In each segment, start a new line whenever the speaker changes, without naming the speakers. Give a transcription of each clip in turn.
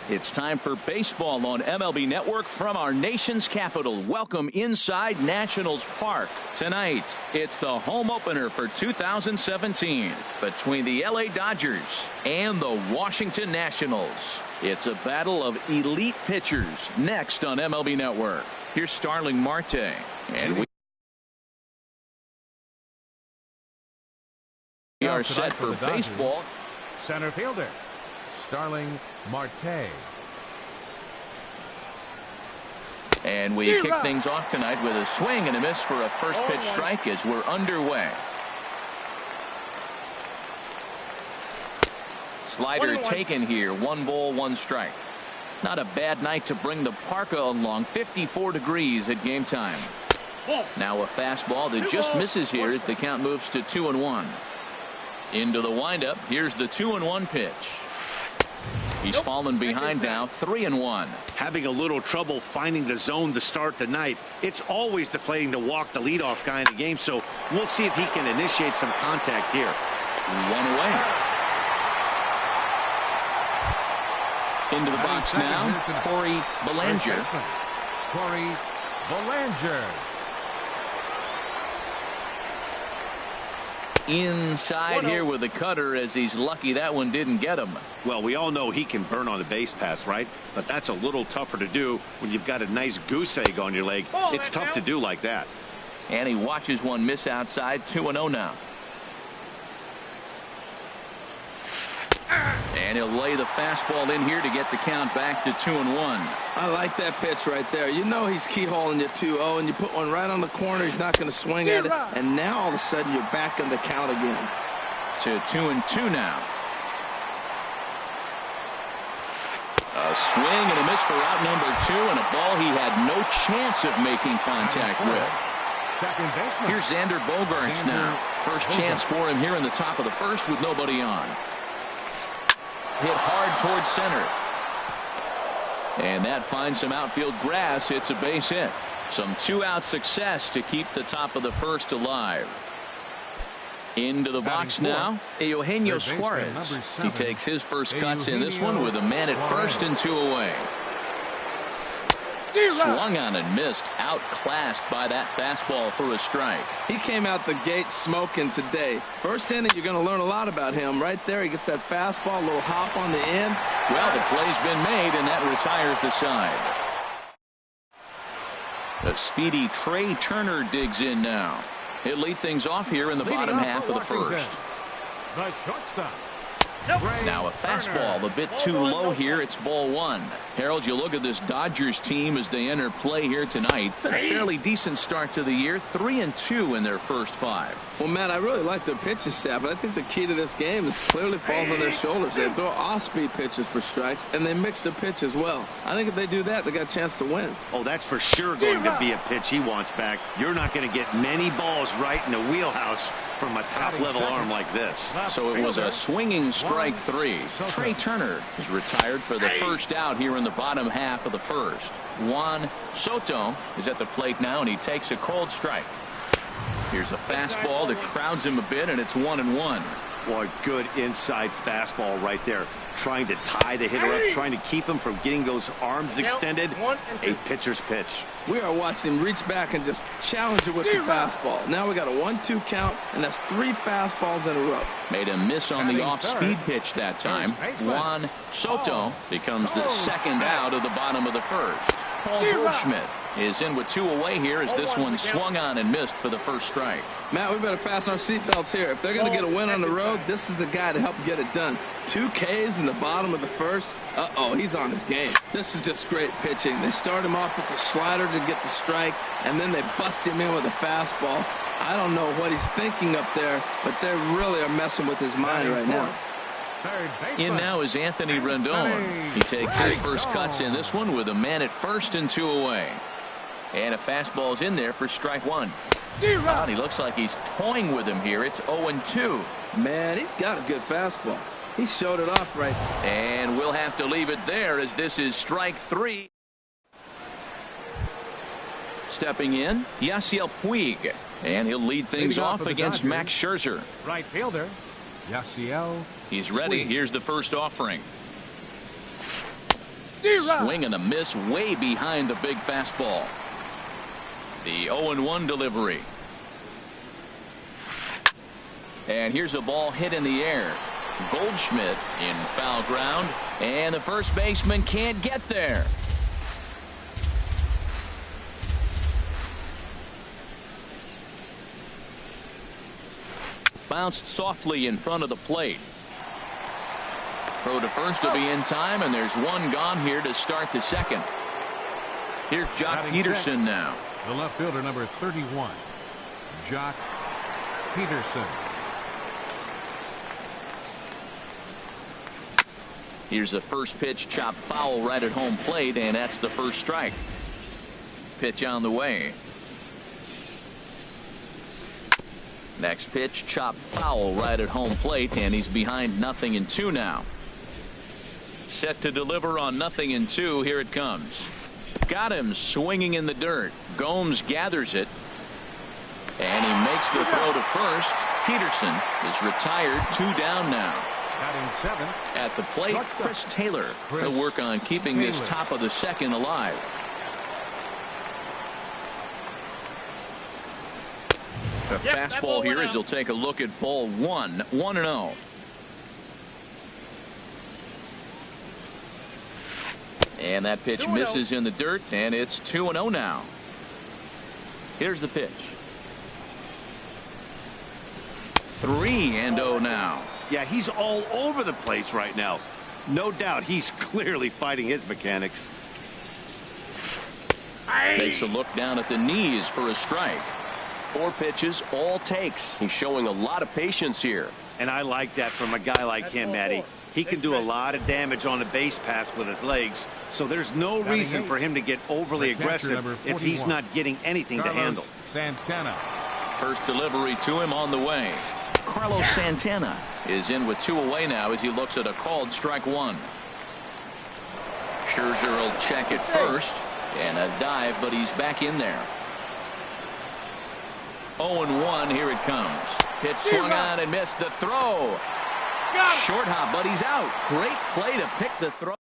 It's time for baseball on MLB Network from our nation's capital. Welcome inside Nationals Park. Tonight, it's the home opener for 2017 between the LA Dodgers and the Washington Nationals. It's a battle of elite pitchers next on MLB Network. Here's Starling Marte. And we are set for baseball.
Center fielder, Starling Marte.
And we kick things off tonight with a swing and a miss for a first pitch strike as we're underway. Slider taken here. 1 ball, 1 strike. Not a bad night to bring the parka along. 54 degrees at game time. Now a fastball that just misses here as the count moves to 2-1. Into the windup. Here's the 2-1 pitch. He's fallen behind now. 3-1.
Having a little trouble finding the zone to start the night. It's always deflating to walk the leadoff guy in the game, so we'll see if he can initiate some contact here.
1 away. Into the box now, Corey Bellinger.
Corey Bellinger.
Inside here with the cutter as he's lucky that one didn't get him.
Well, we all know he can burn on a base pass, right? But that's a little tougher to do when you've got a nice goose egg on your leg. It's tough to do like that.
And he watches one miss outside. 2-0 now. And he'll lay the fastball in here to get the count back to 2-1.
I like that pitch right there. You know he's keyholing you 2-0, and you put one right on the corner. He's not going to swing at it. And now all of a sudden you're back in the count again.
To 2-2 now. A swing and a miss for out number 2, and a ball he had no chance of making contact with. Here's Xander Bogaerts now. First chance for him here in the top of the first with nobody on. Hit hard towards center. And that finds some outfield grass. It's a base hit. Some 2-out success to keep the top of the first alive. Into the box now, Eugenio Suarez. He takes his first cuts in this one with a man at first and 2 away. Swung on and missed. Outclassed by that fastball for a strike.
He came out the gate smoking today. First inning, you're going to learn a lot about him. Right there, he gets that fastball, a little hop on the end.
Well, the play's been made, and that retires the side. The speedy Trey Turner digs in now. He'll lead things off here in the bottom half of the first.
The shortstop.
Now a fastball a bit too low here. It's ball 1. Harold, you look at this Dodgers team as they enter play here tonight. A fairly decent start to the year. 3-2 in their first 5.
Well, Matt, I really like their pitching staff, but I think the key to this game is clearly falls on their shoulders. They throw off-speed pitches for strikes, and they mix the pitch as well. I think if they do that, they got a chance to win.
Oh, that's for sure going to be a pitch he wants back. You're not going to get many balls right in the wheelhouse from a top-level arm like this.
So it was a swinging strike 3. Trey Turner is retired for the first out here in the bottom half of the first. Juan Soto is at the plate now, and he takes a cold strike. Here's a fastball that crowds him a bit, and it's 1-1.
Boy, good inside fastball right there. Trying to tie the hitter up, trying to keep him from getting those arms extended. A pitcher's pitch.
We are watching him reach back and just challenge it with the fastball. Now we got a 1-2 count, and that's 3 fastballs in a row.
Made a miss on the off-speed pitch that time. Juan Soto becomes the second out of the bottom of the first. Paul Goldschmidt is in with 2 away here as this one swung on and missed for the first strike.
Matt, we better fasten our seatbelts here. If they're going to get a win on the road, this is the guy to help get it done. 2 Ks in the bottom of the first. Uh-oh, he's on his game. This is just great pitching. They start him off with the slider to get the strike, and then they bust him in with a fastball. I don't know what he's thinking up there, but they really are messing with his mind right now.
In now is Anthony Rendon. He takes his first cuts in this one with a man at first and 2 away. And a fastball's in there for strike 1. Wow, he looks like he's toying with him here. It's 0-2.
Man, he's got a good fastball. He showed it off right.
And we'll have to leave it there as this is strike 3. Stepping in, Yasiel Puig. And he'll lead things off against Max Scherzer.
Right fielder, Yasiel.
He's ready. Here's the first offering. Swing and a miss way behind the big fastball. The 0-1 delivery. And here's a ball hit in the air. Goldschmidt in foul ground, and the first baseman can't get there. Bounced softly in front of the plate. Throw to first will be in time, and there's one gone here to start the second. Here's Jock Peterson now.
The left fielder, number 31, Jock Peterson.
Here's the first pitch, chopped foul right at home plate, and that's the first strike. Pitch on the way. Next pitch, chopped foul right at home plate, and he's behind 0-2 now. Set to deliver on 0-2. Here it comes. Got him swinging in the dirt. Gomes gathers it, and he makes the throw to first. Peterson is retired, 2 down now. At the plate, Chris Taylor will work on keeping this top of the second alive. The fastball here as he'll take a look at ball 1, 1-0. And that pitch misses in the dirt, and it's 2-0 now. Here's the pitch. 3-0 now.
Yeah, he's all over the place right now. No doubt he's clearly fighting his mechanics.
Takes a look down at the knees for a strike. 4 pitches, all takes. He's showing a lot of patience here.
And I like that from a guy like him, Matty. He can do a lot of damage on a base pass with his legs, so there's no reason for him to get overly aggressive if he's not getting anything to handle.
Santana.
First delivery to him on the way. Carlos Santana is in with 2 away now as he looks at a called strike 1. Scherzer will check it first, and a dive, but he's back in there. 0-1, here it comes. Pitch swung on and missed the throw. Short hop, but he's out. Great play to pick the throw.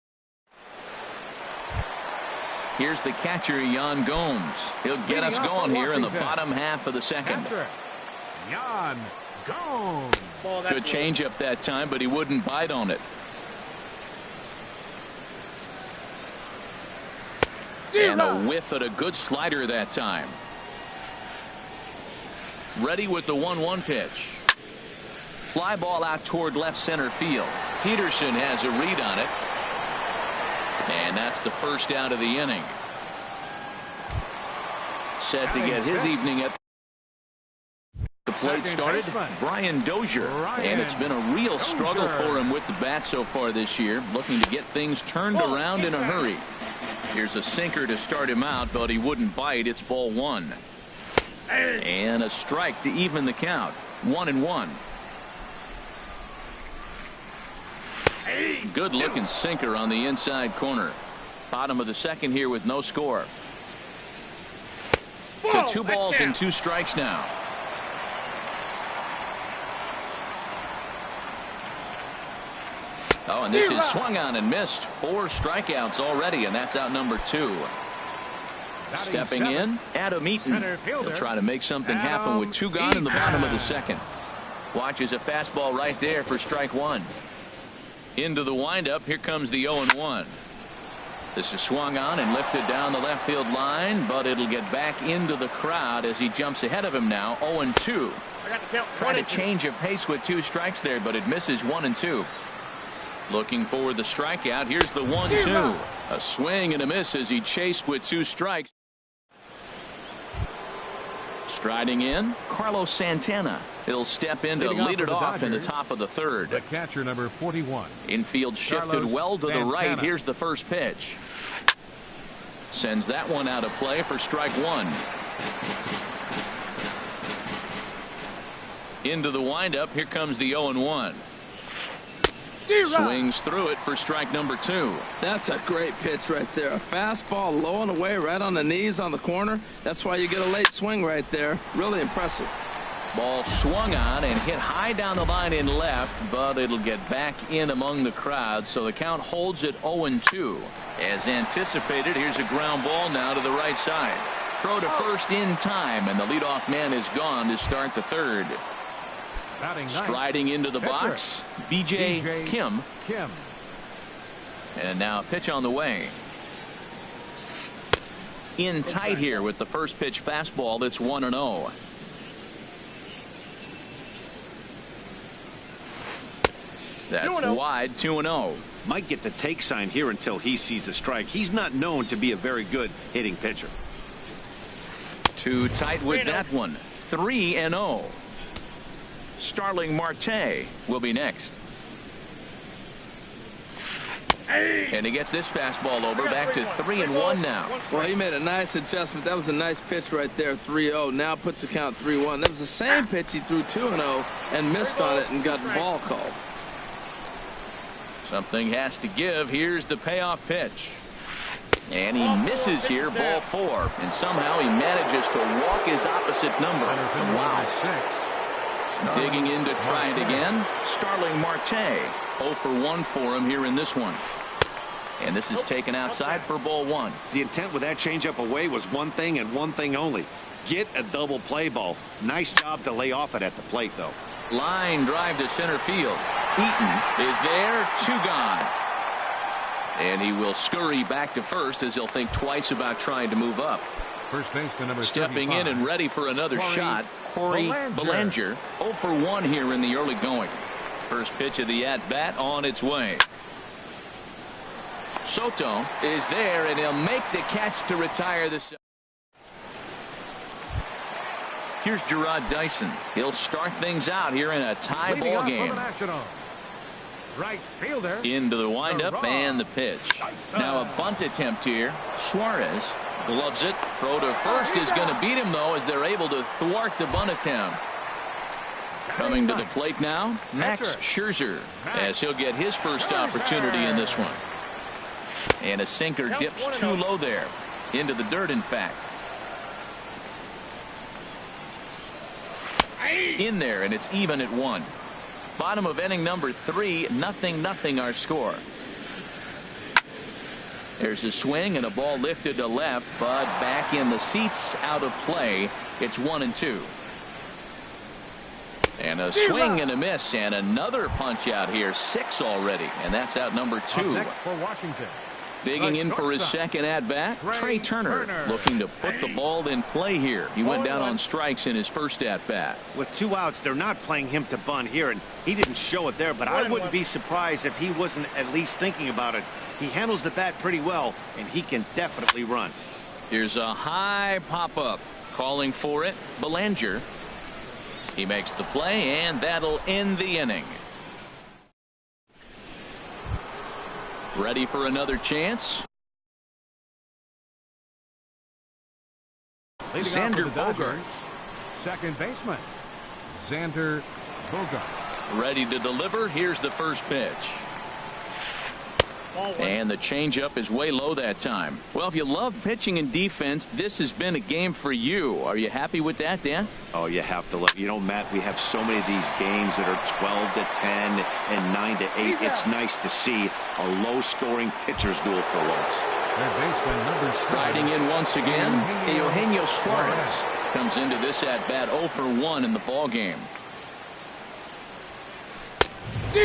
Here's the catcher, Yan Gomes. He'll get us going here in the bottom half of the second.
Yan Gomes.
Good changeup that time, but he wouldn't bite on it. And a whiff at a good slider that time. Ready with the 1-1 pitch. Fly ball out toward left center field. Peterson has a read on it. And that's the first out of the inning. Set to get his evening at the plate started, Brian Dozier. And it's been a real struggle for him with the bat so far this year. Looking to get things turned around in a hurry. Here's a sinker to start him out, but he wouldn't bite. It's ball 1. And a strike to even the count. 1-1. Good looking sinker on the inside corner. Bottom of the second here with no score. To 2 balls and 2 strikes now. Oh, and this is swung on and missed. 4 strikeouts already, and that's out number 2. Stepping in, Adam Eaton. He'll try to make something happen with 2 gone in the bottom of the second. Watches a fastball right there for strike 1. Into the windup. Here comes the 0-1. This is swung on and lifted down the left field line, but it'll get back into the crowd as he jumps ahead of him now. 0-2. Trying to change of pace with 2 strikes there, but it misses 1-2. Looking for the strikeout. Here's the 1-2. A swing and a miss as he chased with 2 strikes. Striding in, Carlos Santana. He'll step in to lead it off in the top of the third.
The catcher, number 41.
Infield shifted well to the right. Here's the first pitch. Sends that one out of play for strike 1. Into the windup. Here comes the 0-1. Swings through it for strike number 2.
That's a great pitch right there. A fastball low and away right on the knees on the corner. That's why you get a late swing right there. Really impressive.
Ball swung on and hit high down the line in left, but it'll get back in among the crowd, so the count holds at 0-2. As anticipated, here's a ground ball now to the right side. Throw to first in time, and the leadoff man is gone to start the third. Striding into the box, B.J. Kim. And now pitch on the way. In tight here with the first pitch fastball. It's 1-0. That's wide, 2-0.
Might get the take sign here until he sees a strike. He's not known to be a very good hitting pitcher.
Too tight with that one. 3-0. Starling Marte will be next. And he gets this fastball over, back to 3-1 now.
Well, he made a nice adjustment. That was a nice pitch right there, 3-0. Now puts the count 3-1. That was the same pitch he threw 2-0 and missed on it and got the ball called.
Something has to give. Here's the payoff pitch. And he misses here, ball 4. And somehow he manages to walk his opposite number. Wow. Digging in to try it again. Starling Marte. 0 for 1 for him here in this one. And this is taken outside for ball 1.
The intent with that changeup away was one thing and one thing only. Get a double play ball. Nice job to lay off it at the plate, though.
Line drive to center field. Eaton is there, 2 gone. And he will scurry back to first as he'll think twice about trying to move up.
First baseman number
Stepping in and ready for another shot, Corey Belanger. 0 for 1 here in the early going. First pitch of the at-bat on its way. Soto is there, and he'll make the catch to retire the. Here's Gerard Dyson. He'll start things out here in a tie ball game.
Right fielder.
Into the windup and the pitch. Now a bunt attempt here. Suarez gloves it. Throw to first is going to beat him, though, as they're able to thwart the bunt attempt. Coming to the plate now, Max Scherzer, as he'll get his first opportunity in this one. And a sinker dips too low there. Into the dirt, in fact. In there, and it's even at 1. Bottom of inning number 3, 0-0 our score. There's a swing and a ball lifted to left, but back in the seats, out of play. It's 1-2. And a swing and a miss, and another punch out here. 6 already, and that's out number 2.
Next for Washington.
Digging in for his second at-bat, Trey Turner, looking to put the ball in play here. He went down on strikes in his first at-bat.
With 2 outs, they're not playing him to bunt here, and he didn't show it there, but I wouldn't be surprised if he wasn't at least thinking about it. He handles the bat pretty well, and he can definitely run.
Here's a high pop-up. Calling for it, Belanger. He makes the play, and that'll end the inning. Ready for another chance. Xander Bogaerts.
Second baseman, Xander Bogaerts.
Ready to deliver. Here's the first pitch. And the changeup is way low that time. Well, if you love pitching and defense, this has been a game for you. Are you happy with that, Dan?
Oh, you have to look. You know, Matt, we have so many of these games that are 12-10 and 9-8. It's nice to see a low-scoring pitcher's duel for once.
Third baseman number 7.
Riding in once again, Eugenio Suarez comes into this at-bat 0 for 1 in the ball game.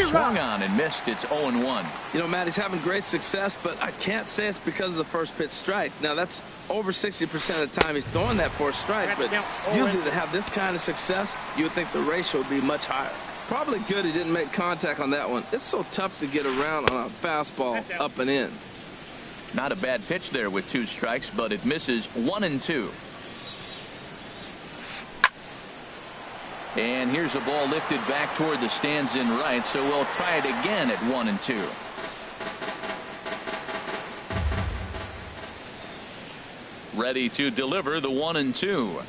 Swung on and missed. It's 0-1.
You know, Matt, he's having great success, but I can't say it's because of the first pitch strike. Now, that's over 60% of the time he's throwing that for a strike, but usually to have this kind of success, you would think the ratio would be much higher. Probably good he didn't make contact on that one. It's so tough to get around on a fastball up and in.
Not a bad pitch there with 2 strikes, but it misses 1-2. And here's a ball lifted back toward the stands in right, so we'll try it again at 1-2. Ready to deliver the 1-2.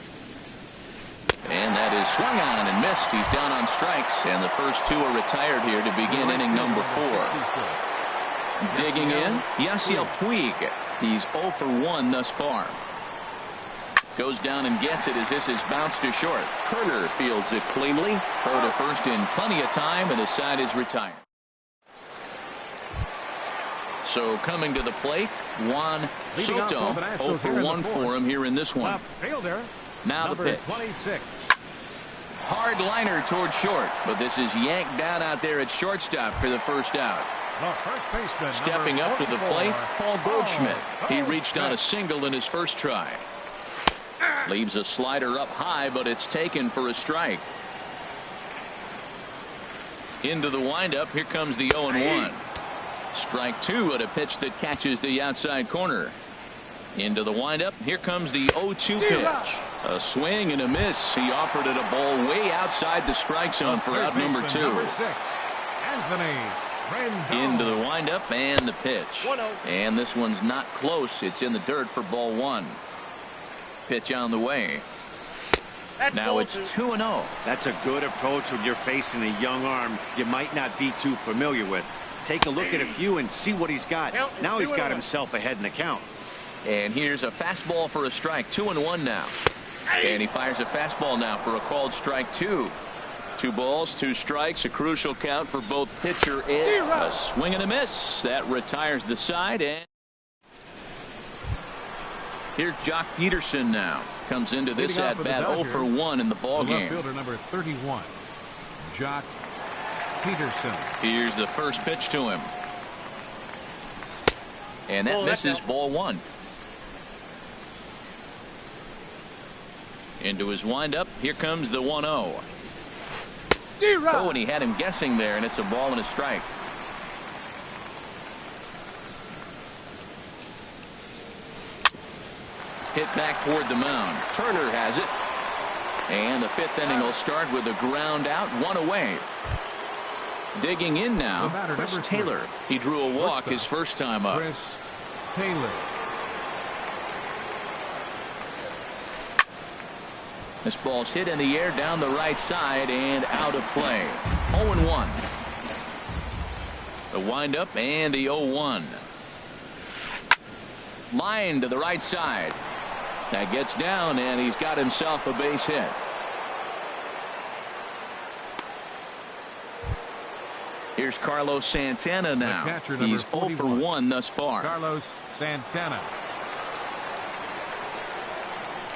And that is swung on and missed. He's down on strikes, and the first 2 are retired here to begin inning number 4. Digging in, Yasiel Puig. He's 0 for 1 thus far. Goes down and gets it as this is bounced to short. Turner fields it cleanly. Throw to first in plenty of time, and the side is retired. So coming to the plate, Juan Soto. 0 for 1 for him here in this one. Now the pitch.
26.
Hard liner toward short, but this is yanked down out there at shortstop for the first out. Stepping up to the plate, Paul Goldschmidt. He reached on a single in his first try. Leaves a slider up high, but it's taken for a strike. Into the windup, here comes the 0-1. Strike 2 at a pitch that catches the outside corner. Into the windup, here comes the 0-2 pitch. A swing and a miss. He offered it a ball way outside the strike zone for out number 2. Into the windup and the pitch. And this one's not close. It's in the dirt for ball 1. Pitch on the way. Now it's 2-0.
That's a good approach when you're facing a young arm you might not be too familiar with. Take a look at a few and see what he's got. Now he's got himself ahead in the count.
And here's a fastball for a strike. 2-1 now. And he fires a fastball now for a called strike 2. 2 balls, 2 strikes, a crucial count for both pitcher and a swing and a miss. That retires the side. And here's Jock Peterson now. Comes into this at bat 0 for 1 in the ball game.
Fielder number 31, Jock Peterson.
Here's the first pitch to him. And that misses ball 1. Into his windup. Here comes the 1-0. Oh, and he had him guessing there, and it's a ball and a strike. Hit back toward the mound. Turner has it. And the 5th inning will start with a ground out, 1 away. Digging in now, Chris Taylor. He drew a walk his first time up.
Chris Taylor.
This ball's hit in the air down the right side and out of play. 0-1. The windup and the 0-1. Line to the right side. That gets down, and he's got himself a base hit. Here's Carlos Santana now. He's 0 for 1 thus far.
Carlos Santana.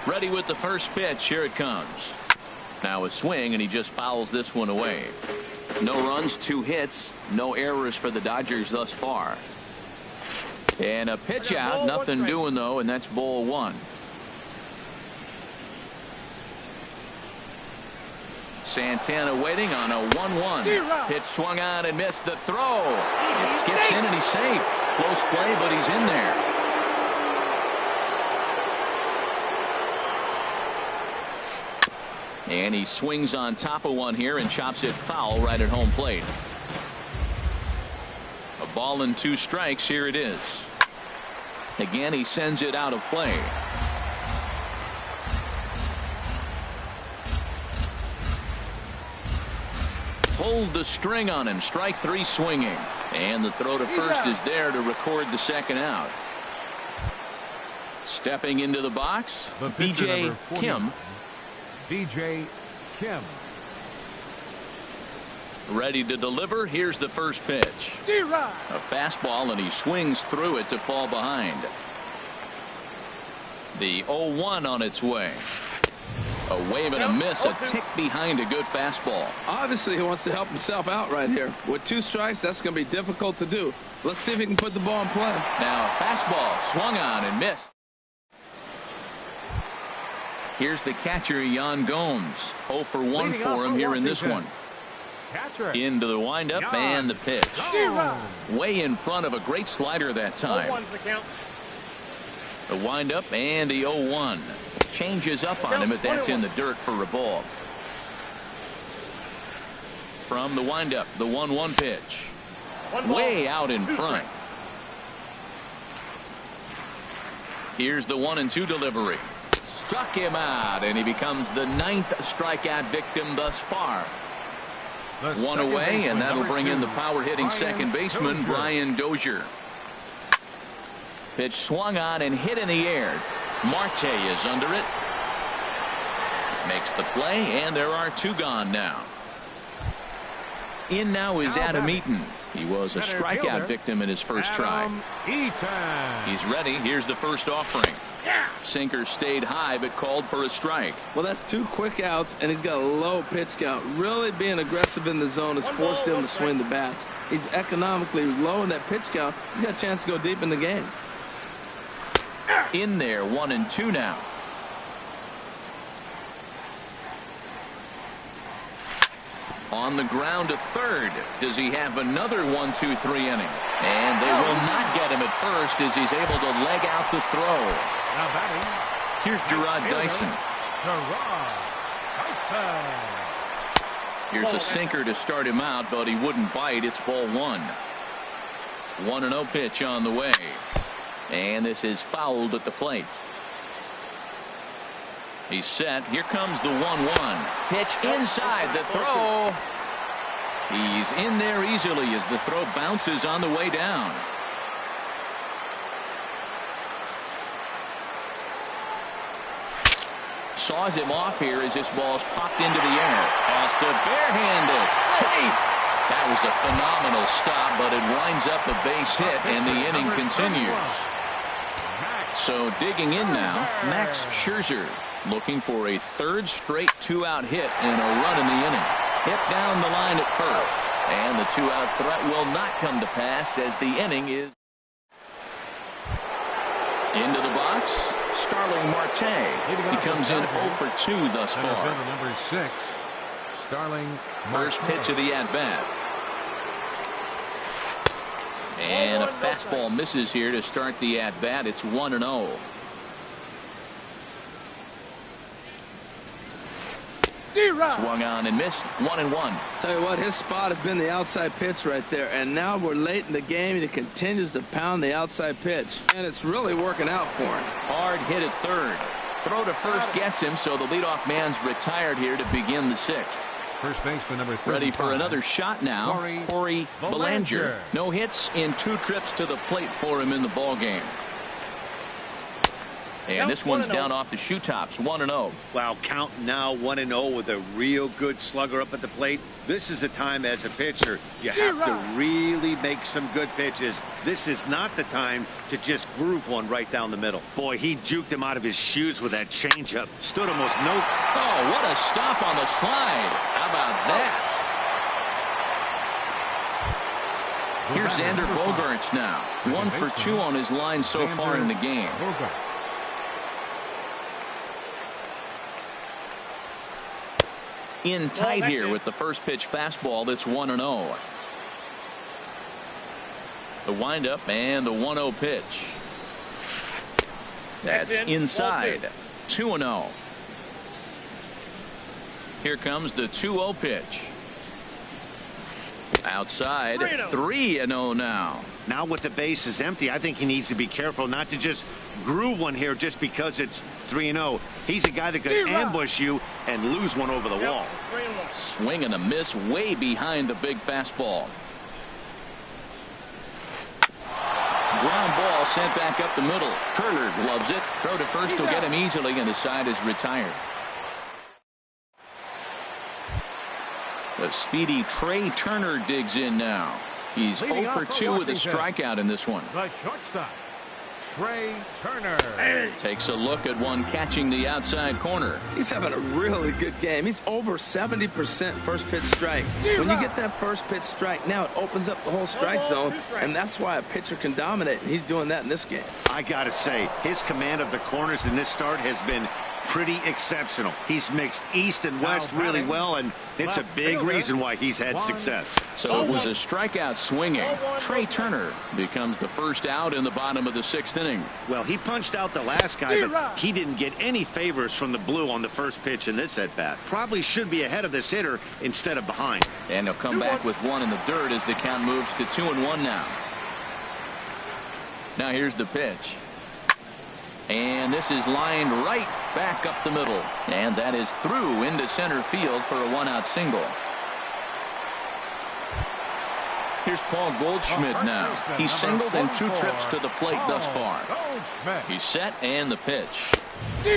Ready with the first pitch. Here it comes. Now a swing, and he just fouls this one away. No runs, 2 hits, no errors for the Dodgers thus far. And a pitch out, nothing doing though, and that's ball 1. Santana waiting on a 1-1. Pitch swung on and missed the throw. It skips in and he's safe. Close play, but he's in there. And he swings on top of one here and chops it foul right at home plate. A ball and 2 strikes. Here it is. Again, he sends it out of play. Pulled the string on him. Strike 3 swinging. And the throw to first is there to record the second out. Stepping into the box, B.J. Kim.
B.J. Kim.
Ready to deliver. Here's the first pitch. A fastball, and he swings through it to fall behind. The 0-1 on its way. A wave and a miss, a tick behind a good fastball.
Obviously, he wants to help himself out right here. With 2 strikes, that's going to be difficult to do. Let's see if he can put the ball in play.
Now a fastball swung on and missed. Here's the catcher, Yan Gomes. 0 for 1 for him here in this one. Into the windup and the pitch. Way in front of a great slider that time. The windup and the 0-1. Changes up on him, but that's in the dirt for a ball. From the windup, the 1-1 pitch. Way out in front. Here's the 1-2 delivery. Struck him out, and he becomes the 9th strikeout victim thus far. 1 away, and that'll bring in the power-hitting second baseman, Brian Dozier. Pitch swung on and hit in the air. Marte is under it. Makes the play, and there are 2 gone now. In now is Adam Eaton. He was a strikeout victim in his first try. He's ready. Here's the first offering. Sinker stayed high, but called for a strike.
Well, that's 2 quick outs, and he's got a low pitch count. Really being aggressive in the zone has forced him to swing the bats. He's economically low in that pitch count. He's got a chance to go deep in the game.
In there, 1-2 now. On the ground to third. Does he have another 1-2-3 inning? And they will not get him at first as he's able to leg out the throw.
Now batting.
Here's Gerard Dyson. Here's a sinker to start him out, but he wouldn't bite. It's ball 1. 1-0 pitch on the way. And this is fouled at the plate. He's set. Here comes the 1-1. Pitch inside the throw. He's in there easily as the throw bounces on the way down. Saws him off here as this ball's popped into the air. Has to barehanded. Safe. That was a phenomenal stop, but it winds up a base hit, and the inning continues. So digging in now, Max Scherzer, looking for a 3rd straight 2-out hit and a run in the inning. Hit down the line at first, and the 2-out threat will not come to pass as the inning is into the box. Starling Marte. He comes in 0 for 2 thus far.
Number 6, Starling
First pitch of the at-bat. And a fastball misses here to start the at-bat. It's 1-0. Swung on and missed. 1-1.
Tell you what, his spot has been the outside pitch right there, and now we're late in the game and he continues to pound the outside pitch, and it's really working out for him.
Hard hit at third. Throw to first gets him, so the leadoff man's retired here to begin the 6th.
First baseman number 35.
Ready for another shot now. Corey Belanger. No hits in 2 trips to the plate for him in the ball game. And this one's down off the shoe tops. 1-0.
Wow, count now 1-0 with a real good slugger up at the plate. This is the time as a pitcher you have to really make some good pitches. This is not the time to just groove one right down the middle. Boy, he juked him out of his shoes with that changeup. Stood almost no.
Oh, what a stop on the slide. How about that? Here's Xander Bogaerts now. 1 for 2 on his line so far in the game. In tight here with the first pitch fastball. That's 1-0. The windup and the 1-0 pitch. That's inside. 2-0. Here comes the 2-0 pitch. Outside. 3-0 now.
Now with the bases empty, I think he needs to be careful not to just groove one here just because it's 3-0. He's a guy that could ambush you and lose one over the wall.
Swing and a miss way behind the big fastball. Ground ball sent back up the middle. Turner gloves it. Throw to first will get him easily, and the side is retired. The speedy Trey Turner digs in now. He's 0 for 2 with a strikeout in this one.
The shortstop, Trey Turner.
Takes a look at one catching the outside corner.
He's having a really good game. He's over 70% first pitch strike. When you get that first pitch strike, now it opens up the whole strike zone, and that's why a pitcher can dominate, and he's doing that in this game.
I gotta say, his command of the corners in this start has been pretty exceptional. He's mixed east and west really well, and it's a big reason why he's had success.
So it was a strikeout swinging. Trey Turner becomes the first out in the bottom of the 6th inning.
Well, he punched out the last guy, but he didn't get any favors from the blue on the first pitch in this at-bat. Probably should be ahead of this hitter instead of behind.
And he'll come back with one in the dirt as the count moves to 2-1 now. Now here's the pitch. And this is lined right back up the middle. And that is through into center field for a 1-out single. Here's Paul Goldschmidt now. He's singled in 2 trips to the plate thus far. He's set, and the pitch.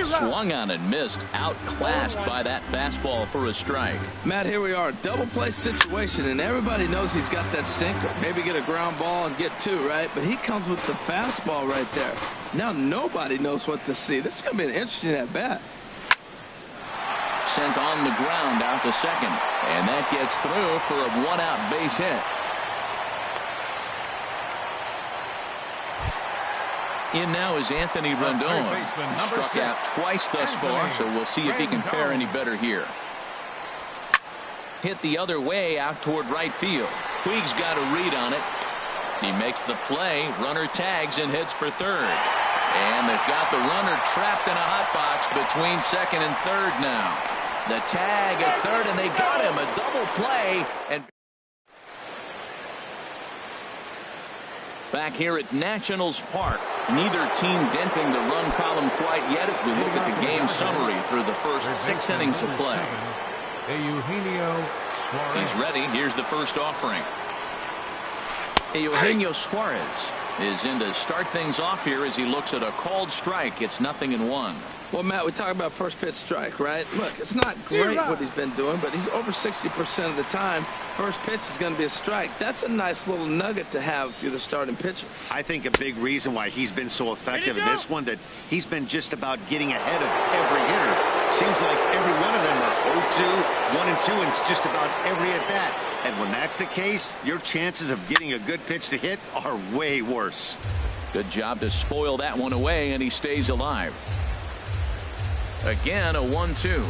Swung on and missed. Outclassed by that fastball for a strike.
Matt, here we are. Double play situation, and everybody knows he's got that sinker. Maybe get a ground ball and get two, right? But he comes with the fastball right there. Now nobody knows what to see. This is going to be an interesting at-bat.
Sent on the ground out to second. And that gets through for a one-out base hit. In now is Anthony Rendon. He struck out twice thus far, so we'll see if he can fare any better here. Hit the other way out toward right field. Puig's got a read on it. He makes the play. Runner tags and heads for third. And they've got the runner trapped in a hot box between second and third now. The tag at third, and they got him. A double play. And back here at Nationals Park, neither team denting the run column quite yet as we look at the game summary through the first 6 innings of play. He's ready. Here's the first offering. Eugenio Suarez is in to start things off here as he looks at a called strike. It's 0-1.
Well, Matt, we talk about first pitch strike, right? Look, it's not great what he's been doing, but he's over 60% of the time. First pitch is going to be a strike. That's a nice little nugget to have if you're the starting pitcher.
I think a big reason why he's been so effective in this one, that he's been just about getting ahead of every hitter. Seems like every one of them are 0-2, 1-2, and it's just about every at bat. And when that's the case, your chances of getting a good pitch to hit are way worse.
Good job to spoil that one away, and he stays alive. Again, a 1-2.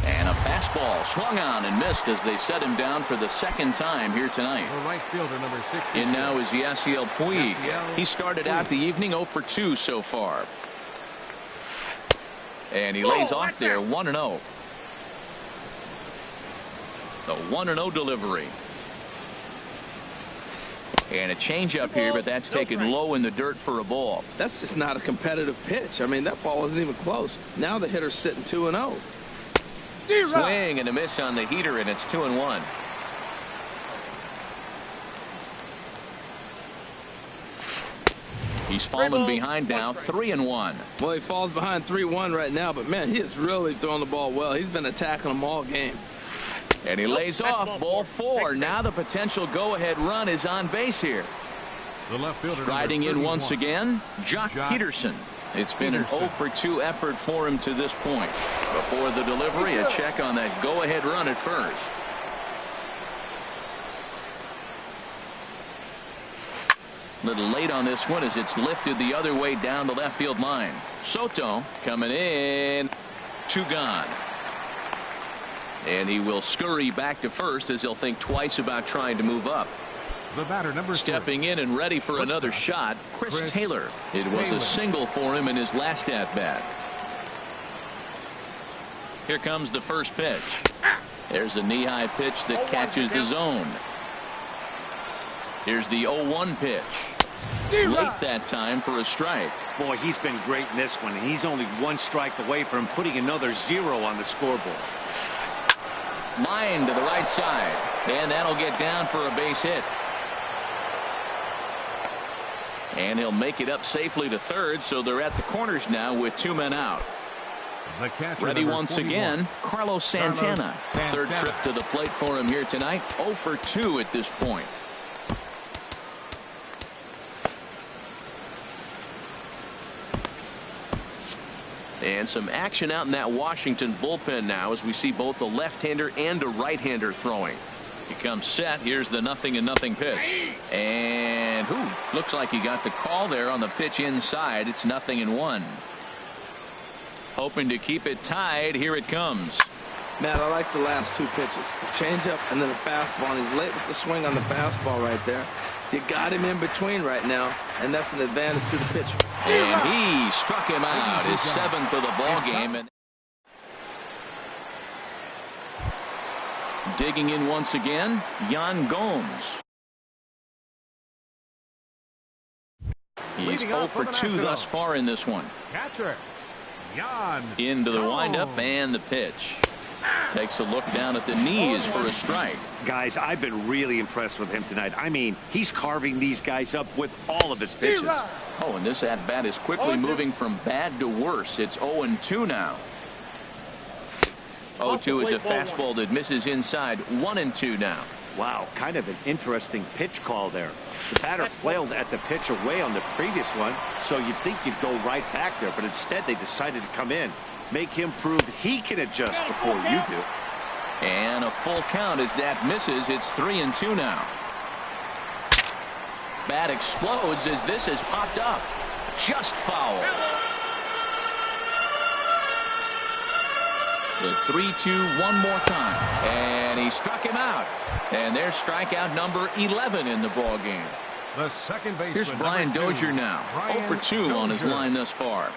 And a fastball swung on and missed as they set him down for the second time here tonight.
Right fielder, number 6.
In now is Yasiel Puig. He started out the evening 0 for 2 so far. And he lays off there 1-0. The 1-0 delivery. And a changeup here, but that's taken low in the dirt for a ball.
That's just not a competitive pitch. I mean, that ball wasn't even close. Now the hitter's sitting 2-0.
Swing and a miss on the heater, and it's 2-1. He's fallen behind now, 3-1.
Well, he falls behind 3-1 right now, but man, he is really throwing the ball well. He's been attacking them all game.
And he lays off, ball 4. Now the potential go-ahead run is on base here.
The left fielder,
striding in once again, Jock Peterson. It's been an 0 for 2 effort for him to this point. Before the delivery, a check on that go-ahead run at first. Little late on this one as it's lifted the other way down the left field line. Soto coming in. 2 gone. And he will scurry back to first as he'll think twice about trying to move up.
The batter, number 3.
Stepping in and ready for another shot, Chris Taylor. It was a single for him in his last at-bat. Here comes the first pitch. There's a knee-high pitch that catches the zone. Here's the 0-1 pitch. Late that time for a strike.
Boy, he's been great in this one, and he's only 1 strike away from putting another 0 on the scoreboard.
Line to the right side, and that'll get down for a base hit. And he'll make it up safely to third, so they're at the corners now with 2 men out. Ready once 41. Again, Carlos Santana. Third trip to the plate for him here tonight. 0 for 2 at this point. And some action out in that Washington bullpen now as we see both a left-hander and a right-hander throwing. He comes set. Here's the 0-0 pitch. And looks like he got the call there on the pitch inside. It's 0-1. Hoping to keep it tied. Here it comes.
Matt, I like the last 2 pitches. The changeup and then the fastball. And he's late with the swing on the fastball right there. You got him in between right now, and that's an advantage to the pitcher.
And he struck him out, his 7th of the ball game. And digging in once again, Yan Gomes. He's 0 for 2 thus far in this one.
Catcher, Yan.
Into the windup and the pitch. Takes a look down at the knees for a strike.
Guys, I've been really impressed with him tonight. I mean, he's carving these guys up with all of his pitches.
Oh, and this at-bat is quickly moving from bad to worse. It's 0-2 now. 0-2 is a fastball that misses inside. 1-2 now.
Wow, kind of an interesting pitch call there. The batter flailed at the pitch away on the previous one, so you'd think you'd go right back there, but instead they decided to come in. Make him prove he can adjust before you do.
And a full count as that misses. It's 3-2 now. Bat explodes as this has popped up. Just foul. The 3-2 one more time. And he struck him out. And there's strikeout number 11 in the ball game.
The second baseman.
Here's Brian Dozier now. 0-2 on his line thus far.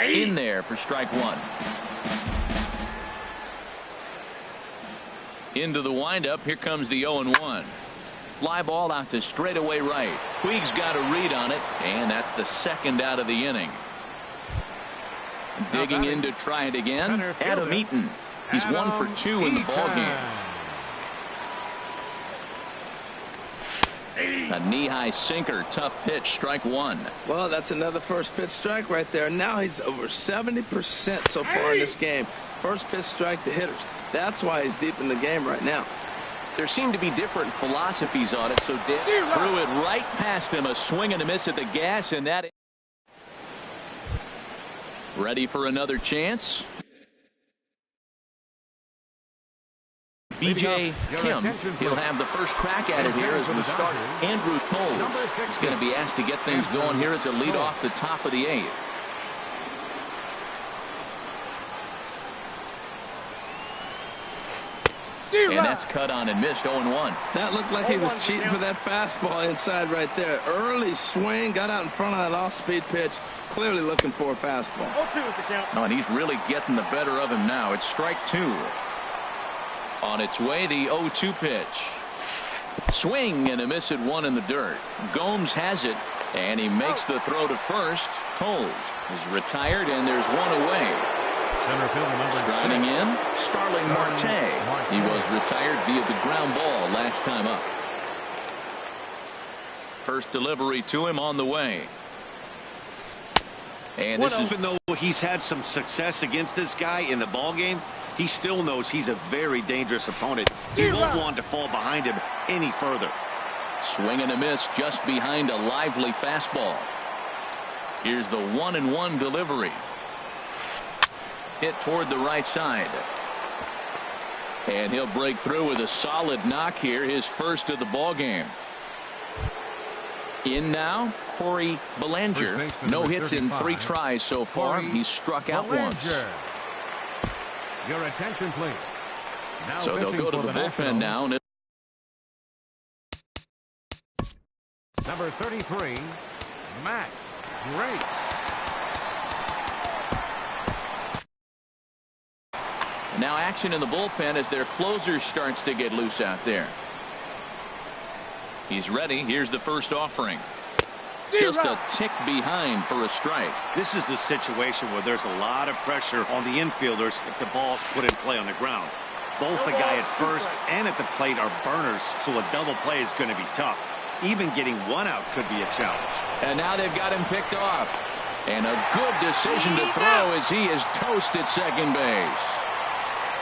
In there for strike one. Into the windup. Here comes the 0-1. Fly ball out to straightaway right. Puig's got a read on it, and that's the second out of the inning. Digging in to try it again, Adam Eaton. He's 1 for 2 in the ball game. A knee-high sinker, tough pitch, strike one.
Well, that's another first pitch strike right there. Now he's over 70% so far in this game. First pitch strike to hitters. That's why he's deep in the game right now.
There seem to be different philosophies on it, so Dick threw it right past him. A swing and a miss at the gas, and that. Ready for another chance? B.J. Kim, he'll have the first crack at it here as we start. Andrew Toles is going to be asked to get things going here as a lead off the top of the 8th. And that's cut on and missed. 0-1.
That looked like he was cheating for that fastball inside right there. Early swing, got out in front of that off-speed pitch. Clearly looking for a fastball.
0-2 is the count.
Oh, and he's really getting the better of him now. It's strike two. On its way, the 0-2 pitch. Swing and a miss at one in the dirt. Gomes has it, and he makes the throw to first. Toles is retired, and there's one away.
Center fielder number
Striding in, Starling Marte. He was retired via the ground ball last time up. First delivery to him on the way. And this is,
even though he's had some success against this guy in the ball game, he still knows he's a very dangerous opponent. He won't want to fall behind him any further.
swing and a miss just behind a lively fastball. Here's the 1-1 delivery. Hit toward the right side. And he'll break through with a solid knock here, his first of the ball game. In now, Corey Belanger. No hits in 3 tries so far. He's struck out once.
Your attention, please. Now
so they'll go to the bullpen now.
Number 33, Matt Gray.
Now action in the bullpen as their closer starts to get loose out there. He's ready. Here's the first offering. Just a tick behind for a strike.
This is the situation where there's a lot of pressure on the infielders if the ball's put in play on the ground. Both the guy at first and at the plate are burners, so a double play is going to be tough. Even getting one out could be a challenge.
And now they've got him picked off. And a good decision to throw as he is toast at second base.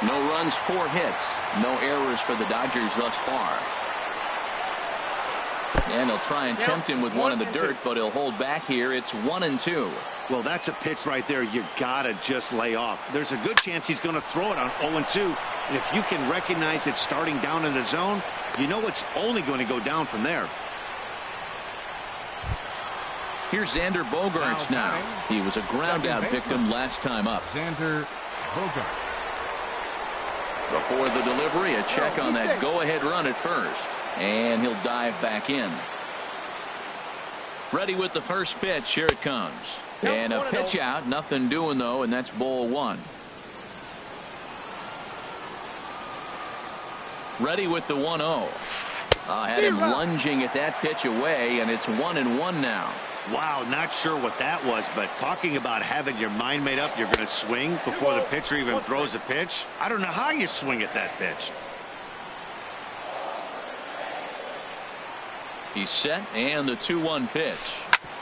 No runs, 4 hits. No errors for the Dodgers thus far. And he'll try and tempt him with one in the dirt, but he'll hold back here. It's 1-2.
Well, that's a pitch right there you gotta just lay off. There's a good chance he's going to throw it on 0-2. And if you can recognize it starting down in the zone, you know it's only going to go down from there.
Here's Xander Bogaerts now. He was a ground out victim last time up.
Xander Bogaerts.
Before the delivery, a check on that go-ahead run at first. And he'll dive back in. Ready with the first pitch. Here it comes. And a pitch out. Nothing doing, though, and that's ball 1. Ready with the 1-0. Had him lunging at that pitch away, and it's 1-1 now.
Wow, not sure what that was, but talking about having your mind made up, you're going to swing before the pitcher even throws a pitch. I don't know how you swing at that pitch.
He's set, and the 2-1 pitch.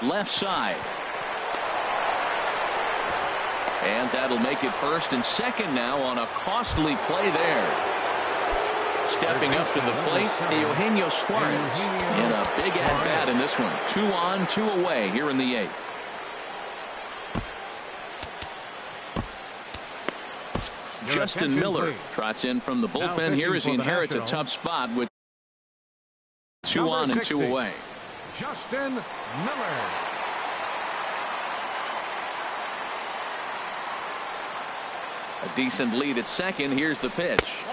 Left side. And that'll make it first and second now on a costly play there. Stepping up to the plate, Eugenio Suarez in a big at-bat in this one. 2 on, 2 away here in the 8th. Justin Miller trots in from the bullpen here as he inherits a tough spot with 2 on and 2 away.
Justin Miller.
A decent lead at second. Here's the pitch.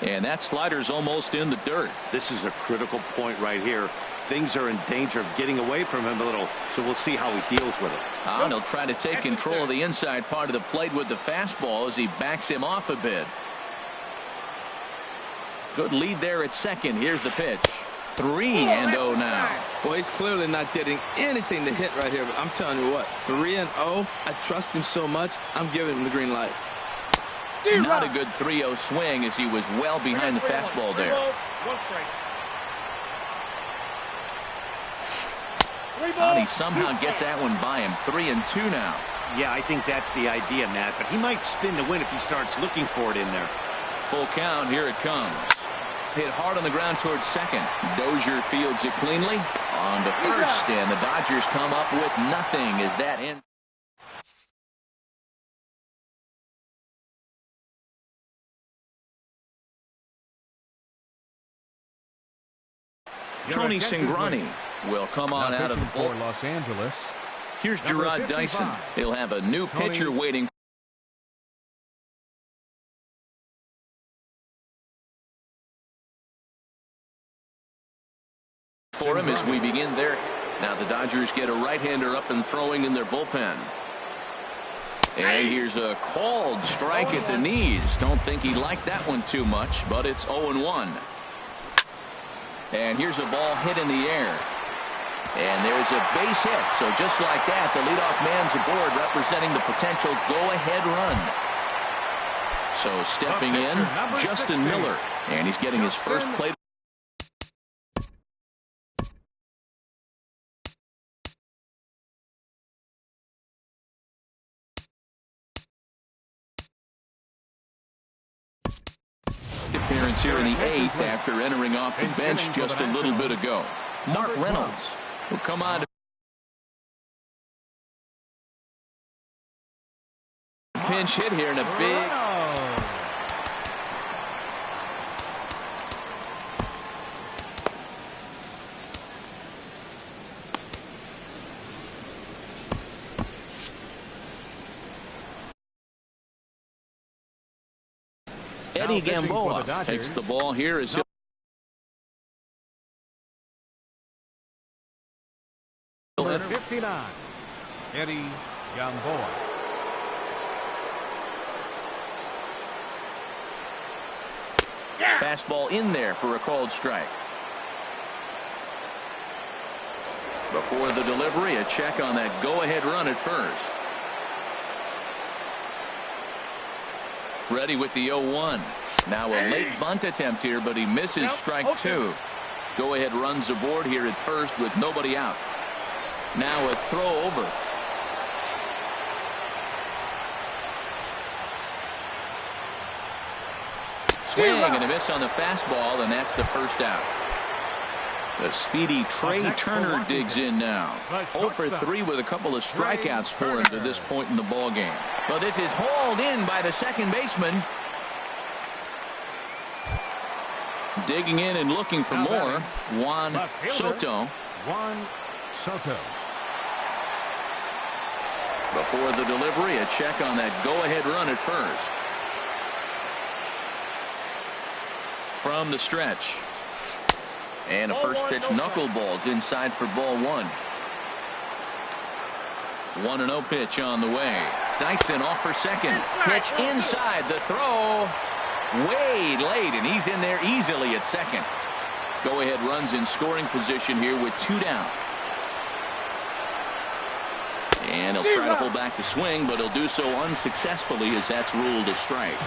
And that slider's almost in the dirt.
This is a critical point right here. Things are in danger of getting away from him a little, so we'll see how he deals with it.
And he'll try to take control of the inside part of the plate with the fastball as he backs him off a bit. Good lead there at second. Here's the pitch. 3-0 now.
Well, he's clearly not getting anything to hit right here, but I'm telling you what, 3-0. I trust him so much, I'm giving him the green light.
Not a good 3-0 swing as he was well behind the fastball there. And he somehow gets that one by him. 3-2 now.
Yeah, I think that's the idea, Matt, but he might spin to win if he starts looking for it in there.
Full count. Here it comes. Hit hard on the ground towards second. Dozier fields it cleanly on to first, and the Dodgers come up with nothing as that ends. Tony Cingrani will come on out of the bullpen.
Los Angeles.
Here's Gerard Dyson. He'll have a new pitcher waiting. For him as we begin there. Now the Dodgers get a right-hander up and throwing in their bullpen. And here's a called strike at the knees. Don't think he liked that one too much, but it's 0-1. And here's a ball hit in the air. And there's a base hit. So just like that, the leadoff man's aboard, representing the potential go-ahead run. So stepping in, Justin Miller. And he's getting his first plate. Appearance here in the 8th after entering off the bench just a little bit ago. Mark Reynolds will come on to pinch hit here in a big. Eddie Gamboa takes the ball here as he'll.
Number 59, Eddie Gamboa.
Fastball in there for a called strike. Before the delivery, a check on that go-ahead run at first. Ready with the 0-1. Now a late bunt attempt here, but he misses strike 2. Go-ahead runs aboard here at first with nobody out. Now a throw over. Swing and a miss on the fastball, and that's the first out. The speedy Trey Turner digs in now. 0 for 3 with a couple of strikeouts for him to this point in the ballgame. Well, this is hauled in by the second baseman. Digging in and looking for more, Juan Soto.
Juan Soto.
Before the delivery, a check on that go-ahead run at first. From the stretch. And a first pitch knuckleballs inside for ball 1. 1-0 pitch on the way. Dyson off for second. Pitch inside. The throw way late, and he's in there easily at second. Go ahead runs in scoring position here with 2 down. And he'll try to pull back the swing, but he'll do so unsuccessfully as that's ruled a strike.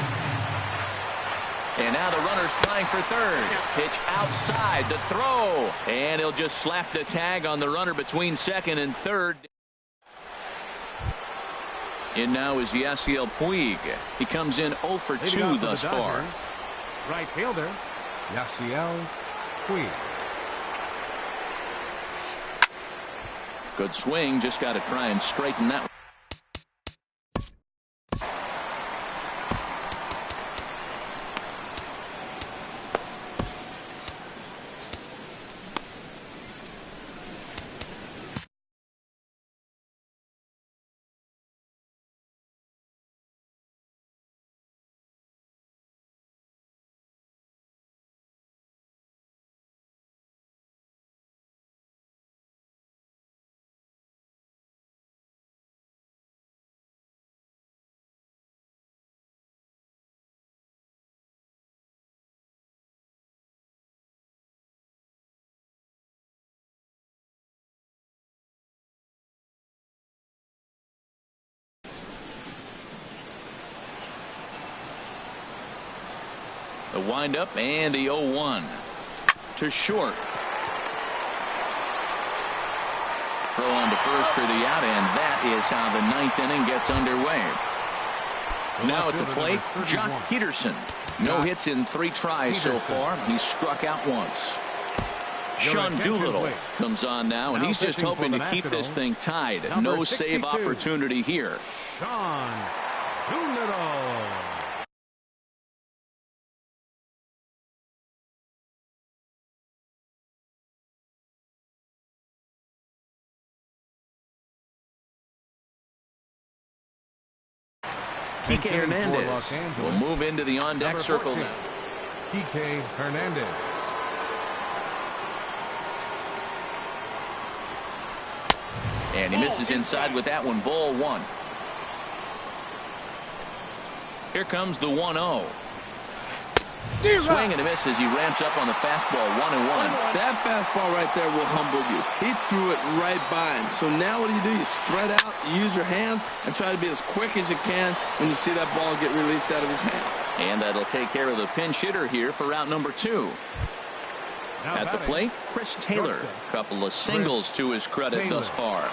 And now the runner's trying for third. Pitch outside, the throw. And he'll just slap the tag on the runner between second and third. In now is Yasiel Puig. He comes in 0 for 2 thus far.
Right fielder, Yasiel Puig.
Good swing, just got to try and straighten that. The windup and the 0-1 to short. Throw on to first for the out, and that is how the ninth inning gets underway. Now at the plate, Jock Peterson. No hits in 3 tries so far. He's struck out once. Sean Doolittle comes on now, and he's just hoping to keep this thing tied. No save opportunity here.
Sean Doolittle.
Kike Hernandez will move into the on-deck circle now.
Kike Hernandez.
And he misses inside with that one. Ball 1. Here comes the 1-0. Swing and a miss as he ramps up on the fastball. 1-1.
That fastball right there will humble you. He threw it right by him. So now what do? You spread out, you use your hands, and try to be as quick as you can when you see that ball get released out of his hand.
And that'll take care of the pinch hitter here for route number 2. At the plate, Chris Taylor. Couple of singles to his credit thus far.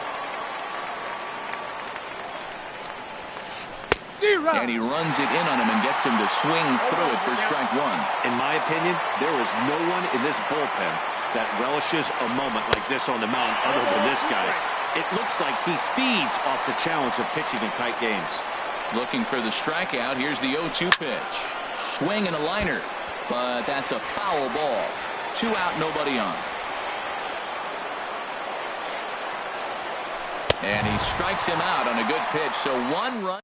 And he runs it in on him and gets him to swing through it for strike 1.
In my opinion, there is no one in this bullpen that relishes a moment like this on the mound other than this guy. It looks like he feeds off the challenge of pitching in tight games.
Looking for the strikeout. Here's the 0-2 pitch. Swing and a liner, but that's a foul ball. 2 out, nobody on. And he strikes him out on a good pitch. So 1 run.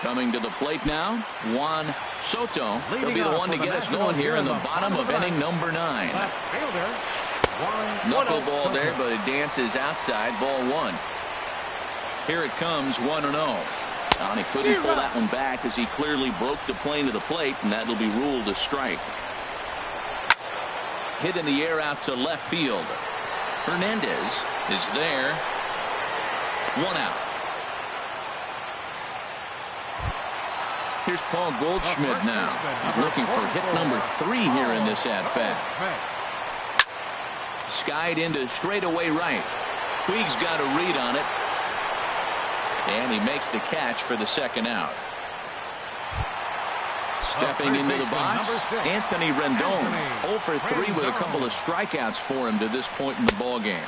Coming to the plate now, Juan Soto. He'll be the one to get us going here in the bottom of inning number 9. Knuckleball there, but it dances outside. Ball 1. Here it comes, 1-0. And he couldn't pull that one back as he clearly broke the plane of the plate, and that'll be ruled a strike. Hit in the air out to left field. Hernandez is there. 1 out. Here's Paul Goldschmidt now. He's looking for hit number 3 here in this at-bat. Skied into straightaway right. Puig's got a read on it. And he makes the catch for the 2nd out. Stepping into the box, Anthony Rendon. 0 for 3 with a couple of strikeouts for him to this point in the ballgame.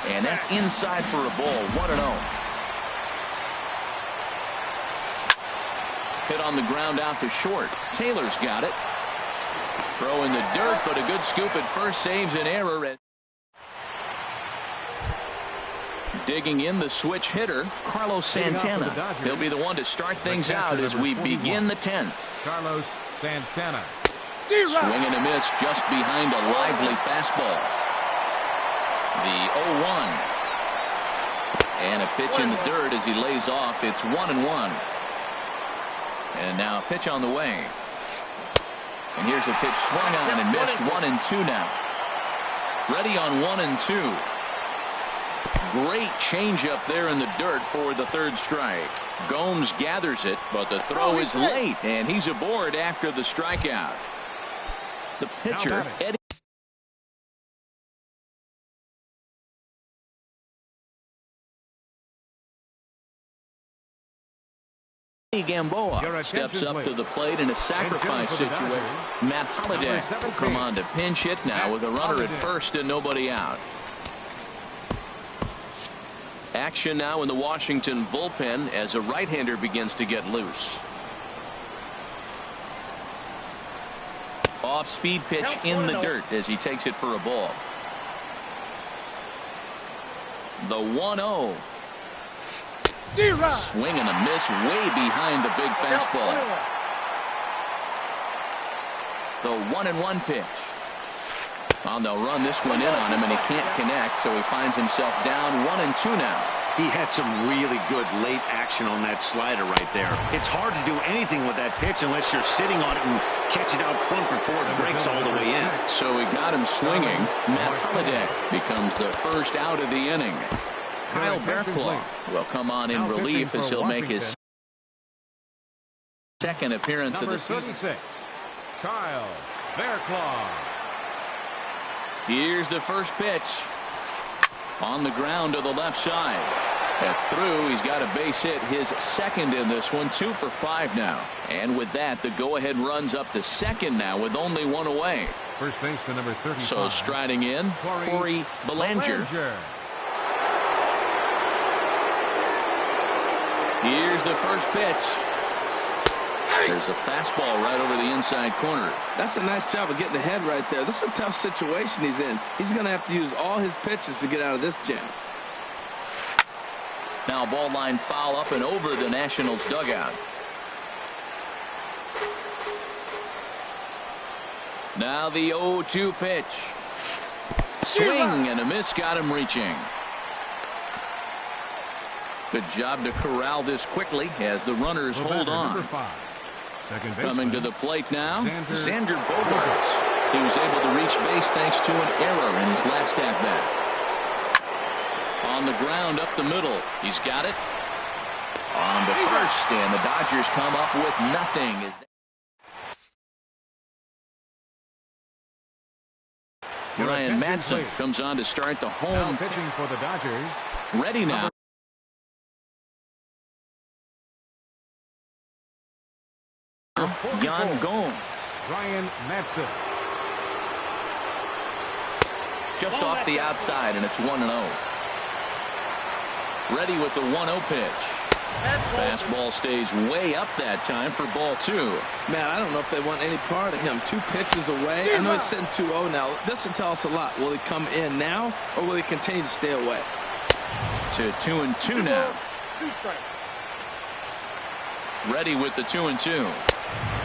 And that's inside for a ball. 1-0. Hit on the ground out to short. Taylor's got it. Throw in the dirt, but a good scoop at first saves an error. Digging in the switch hitter, Carlos Santana. He'll be the one to start things out as we begin the 10th.
Carlos Santana.
Swing and a miss just behind a lively fastball. The 0-1. And a pitch in the dirt as he lays off. It's 1-1. And now a pitch on the way. And here's a pitch swung on and missed. 1-2 now. Ready on 1-2. Great changeup there in the dirt for the third strike. Gomes gathers it, but the throw is late, and he's aboard after the strikeout. The pitcher, Eddie Gamboa steps up to the plate in a sacrifice situation. Matt Holliday will come on to pinch hit now with a runner at first and nobody out. Action now in the Washington bullpen as a right-hander begins to get loose. Off-speed pitch in the dirt as he takes it for a ball. The 1-0. Swing and a miss way behind the big fastball. The 1-1 pitch. On the run, this one in on him, and he can't connect, so he finds himself down 1-2 now.
He had some really good late action on that slider right there. It's hard to do anything with that pitch unless you're sitting on it and catch it out front before it breaks all the way in.
So he got him swinging. Matt Holliday becomes the first out of the inning. Kyle Bearclaw will come on in relief as he'll make his second appearance of the season.
Kyle Bearclaw.
Here's the first pitch. On the ground to the left side. That's through. He's got a base hit, his second in this one. 2 for 5 now. And with that, the go-ahead runs up to second now with only one away.
First base to number 35.
So striding in, Corey Belanger. Here's the first pitch. There's a fastball right over the inside corner.
That's a nice job of getting ahead right there. This is a tough situation he's in. He's going to have to use all his pitches to get out of this jam.
Now ball line foul up and over the Nationals dugout. Now the 0-2 pitch. Swing and a miss got him reaching. Good job to corral this quickly as the runners hold on. Coming to the plate now, Xander Bogaerts. He was able to reach base thanks to an error in his last at-bat. On the ground up the middle. He's got it. On to first, and the Dodgers come up with nothing. Ryan Madsen comes on to start the home.
Pitching for the Dodgers.
Ready now. Yan Gomes.
Ryan Madsen.
Just off the outside, and it's 1-0. Ready with the 1-0 pitch. Fastball stays way up that time for ball 2.
Man, I don't know if they want any part of him. 2 pitches away. I know he's sitting 2-0 now. This will tell us a lot. Will he come in now, or will he continue to stay away?
To 2-2 now. Ready with the 2-2.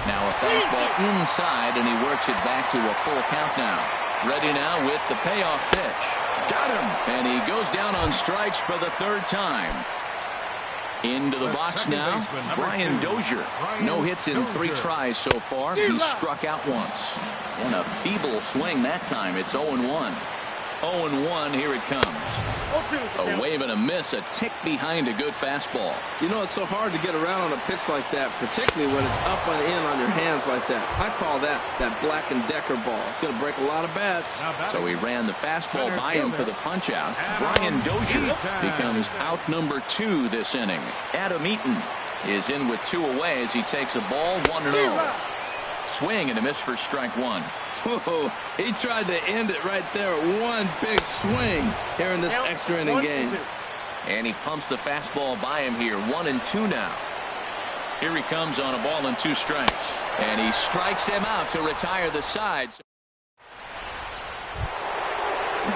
Now a fastball inside, and he works it back to a full count now. Ready now with the payoff pitch. Got him, and he goes down on strikes for the third time. Into the box now, Brian Dozier. No hits in 3 tries so far. He struck out once. And a feeble swing that time. It's 0-1. 0-1, here it comes. A wave and a miss, a tick behind a good fastball.
You know, it's so hard to get around on a pitch like that, particularly when it's up and in on your hands like that. I call that Black & Decker ball. It's going to break a lot of bats.
So he ran the fastball by him for the punch-out. Brian Dozier becomes out number 2 this inning. Adam Eaton is in with 2 away as he takes a ball 1-0. Swing and a miss for strike 1.
Whoa, he tried to end it right there. One big swing here in this extra inning game.
And he pumps the fastball by him here. 1-2 now. Here he comes on a ball and 2 strikes. And he strikes him out to retire the side.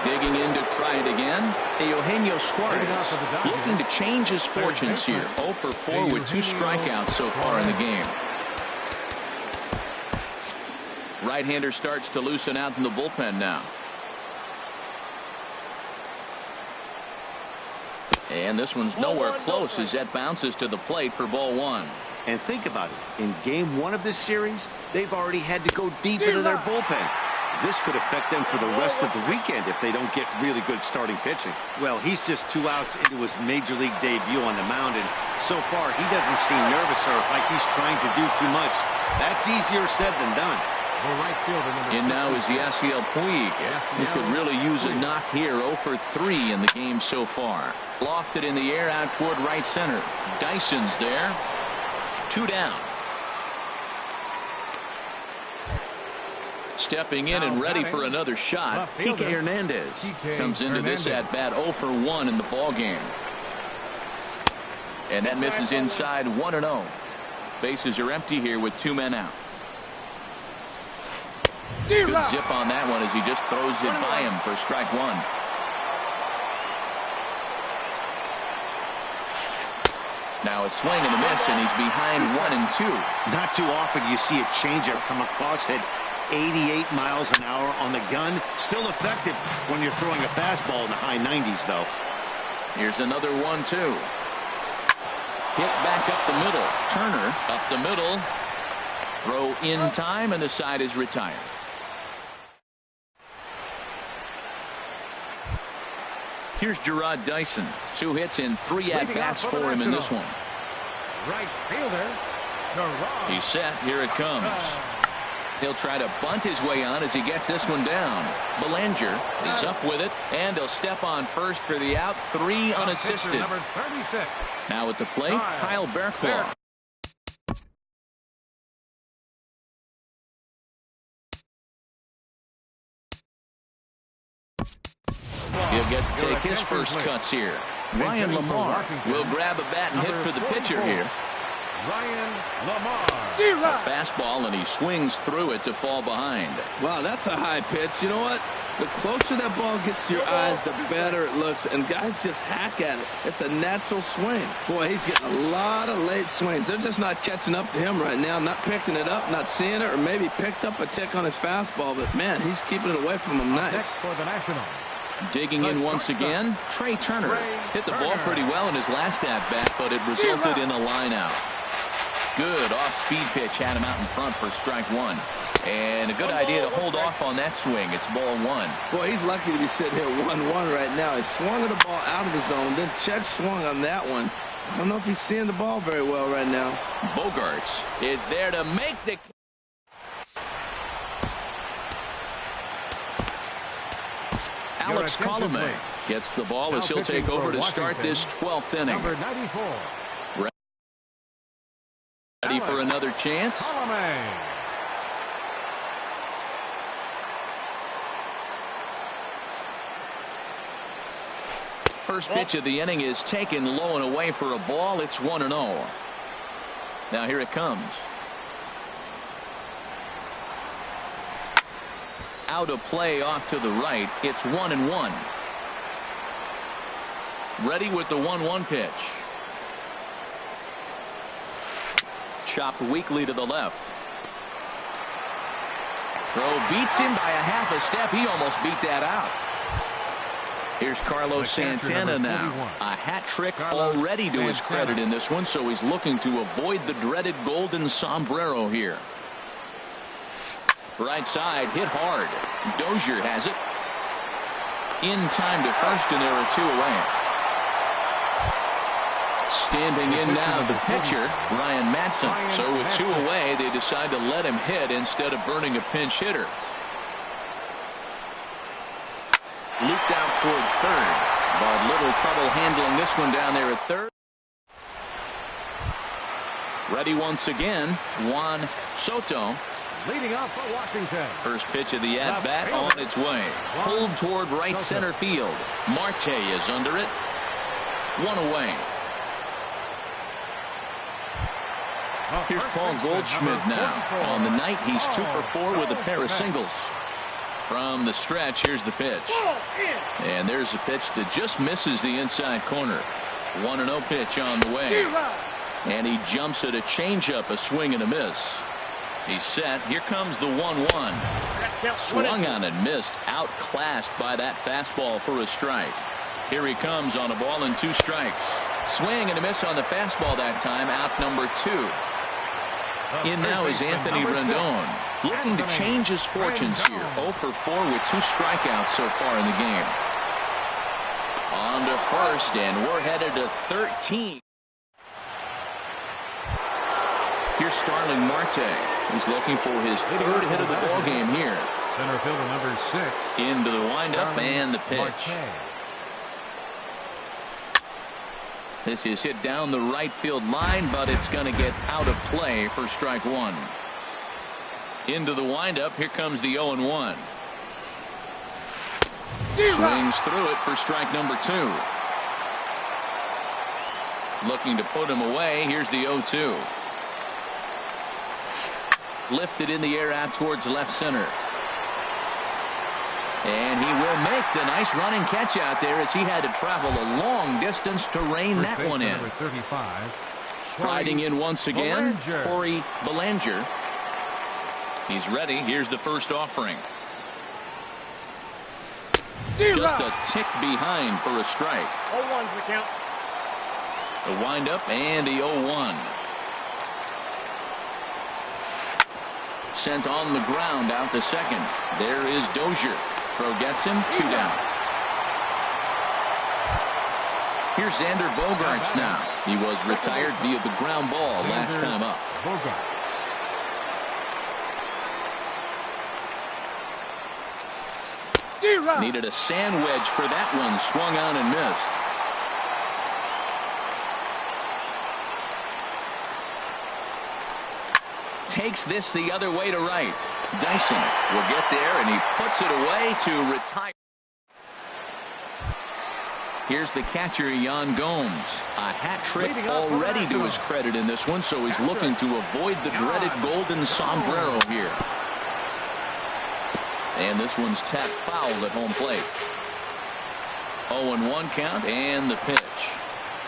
Digging in to try it again. Eugenio Suarez looking to change his fortunes here. 0 for 4 with 2 strikeouts so far in the game. Right-hander starts to loosen out in the bullpen now. And this one's nowhere close as that bounces to the plate for ball 1.
And think about it. In game 1 of this series, they've already had to go deep into their bullpen. This could affect them for the rest of the weekend if they don't get really good starting pitching. Well, he's just 2 outs into his major league debut on the mound, and so far he doesn't seem nervous or like he's trying to do too much. That's easier said than done.
And now is Yasiel Puig, who could really use a knock here. 0 for 3 in the game so far. Lofted in the air out toward right center. Dyson's there. 2 down. Stepping in and ready for another shot, Kike Hernandez comes into this at bat 0 for 1 in the ball game. And that misses inside 1-0. Bases are empty here with 2 men out. Good zip on that one as he just throws it by him for strike 1. Now it's swing and a miss, and he's behind 1-2.
Not too often you see a changeup come across at 88 miles an hour on the gun. Still effective when you're throwing a fastball in the high 90s, though.
Here's another 1-2. Hit back up the middle. Turner up the middle. Throw in time, and the side is retired. Here's Gerard Dyson. 2 hits and 3 at-bats for him in this one.
Right fielder, Gerard.
He's set. Here it comes. He'll try to bunt his way on as he gets this one down. Belanger is up with it, and he'll step on first for the out. 3 unassisted.
Number 36.
Now at the plate, Kyle Barraclough. He'll get to take his first cuts here. Ryan Lamar will grab a bat and hit for the pitcher here.
Ryan Lamar.
A fastball, and he swings through it to fall behind.
Wow, that's a high pitch. You know what? The closer that ball gets to your eyes, the better it looks, and guys just hack at it. It's a natural swing. Boy, he's getting a lot of late swings. They're just not catching up to him right now, not picking it up, not seeing it, or maybe picked up a tick on his fastball, but man, he's keeping it away from him nice.
Next for the National.
Digging in once again, Trey Turner. Hit the ball pretty well in his last at-bat, but it resulted in a line-out. Good off-speed pitch had him out in front for strike 1. And a good idea to hold off on that swing. It's ball 1.
Boy, he's lucky to be sitting here 1-1 right now. He swung at the ball out of the zone, then check swung on that one. I don't know if he's seeing the ball very well right now.
Bogarts is there to make the... Alex Colomé gets the ball as he'll take over to start this 12th inning.
Number 94.
Ready for another chance?
Colomé.
First pitch of the inning is taken low and away for a ball. It's 1-0. Now here it comes. Out of play off to the right. It's 1-1. Ready with the 1-1 pitch. Chopped weakly to the left. Throw beats him by a half a step. He almost beat that out. Here's Carlos Santana now. A hat trick already to his credit in this one, so he's looking to avoid the dreaded golden sombrero here. Right side, hit hard. Dozier has it. In time to first, and there are 2 away. Standing in now, the pitcher, Ryan Madsen. So with 2 away, they decide to let him hit instead of burning a pinch hitter. Looped out toward third, but little trouble handling this one down there at third. Ready once again, Juan Soto.
Leading off for Washington.
First pitch of the at-bat on its way. Pulled toward right center field. Marte is under it. 1 away. Here's Paul Goldschmidt now. On the night, he's 2 for 4 with a pair of singles. From the stretch, here's the pitch. And there's a pitch that just misses the inside corner. 1-0 pitch on the way. And he jumps at a changeup, a swing and a miss. He's set. Here comes the 1-1. Swung on and missed. Outclassed by that fastball for a strike. Here he comes on a ball and 2 strikes. Swing and a miss on the fastball that time. Out number 2. In now is Anthony Rendon, looking to change his fortunes here. 0 for 4 with 2 strikeouts so far in the game. On to first, and we're headed to 13. Here's Starling Marte. He's looking for his 3rd hit of the ball game here.
Center fielder number 6.
Into the windup and the pitch. This is hit down the right field line, but it's going to get out of play for strike 1. Into the windup. Here comes the 0-1. Swings through it for strike number 2. Looking to put him away. Here's the 0-2. Lifted in the air out towards left center. And he will make the nice running catch out there as he had to travel a long distance to rein that one in.
35,
Riding in once again, Corey Bellinger. He's ready. Here's the first offering. Just a tick behind for a strike.
0-1's the count.
The windup and the 0-1. Sent on the ground out to second. There is Dozier. Throw gets him. 2 down. Here's Xander Bogaerts now. He was retired via the ground ball last time up. Needed a sand wedge for that one. Swung on and missed. Takes this the other way to right. Dyson will get there, and he puts it away to retire. Here's the catcher, Yan Gomes. A hat trick already to his credit in this one, so he's looking to avoid the dreaded golden sombrero here. And this one's tapped foul at home plate. 0-1 count and the pitch.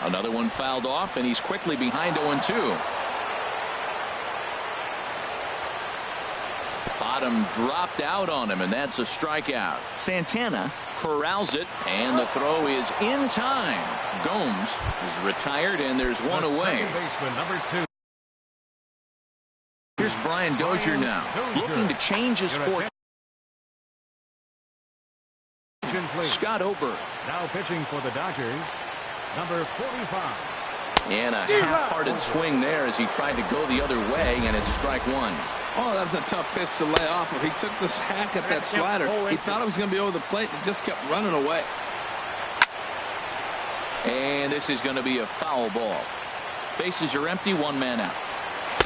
Another one fouled off, and he's quickly behind 0-2. Bottom dropped out on him, and that's a strikeout. Santana corrals it, and the throw is in time. Gomes is retired, and there's one away.
Number 2.
Here's Brian Dozier now, looking to change his fortune. Scott Ober.
Now pitching for the Dodgers, number 45.
And a half-hearted swing there as he tried to go the other way, and it's strike 1.
Oh, that was a tough pitch to lay off of. He took this hack at that slider. He thought it was going to be over the plate and just kept running away.
And this is going to be a foul ball. Bases are empty, 1 man out.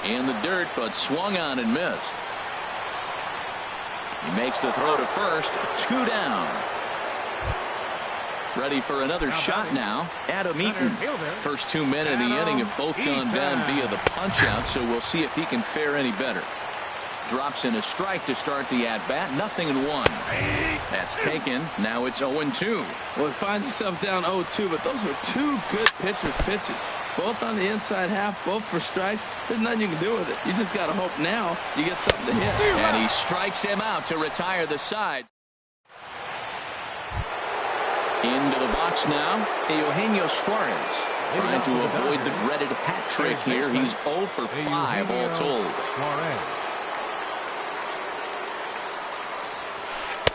In the dirt, but swung on and missed. He makes the throw to first. 2 down. Ready for another shot now. Adam Eaton. First 2 men in the inning have both gone down via the punch-out, so we'll see if he can fare any better. Drops in a strike to start the at-bat. 0-1. That's taken. Now it's 0-2.
Well, he finds himself down 0-2, but those are 2 good pitchers' pitches. Both on the inside half, both for strikes. There's nothing you can do with it. You just got to hope now you get something to hit.
And he strikes him out to retire the side. Into the box now, Eugenio Suarez. Trying to avoid the dreaded hat trick here. He's 0 for 5 all told.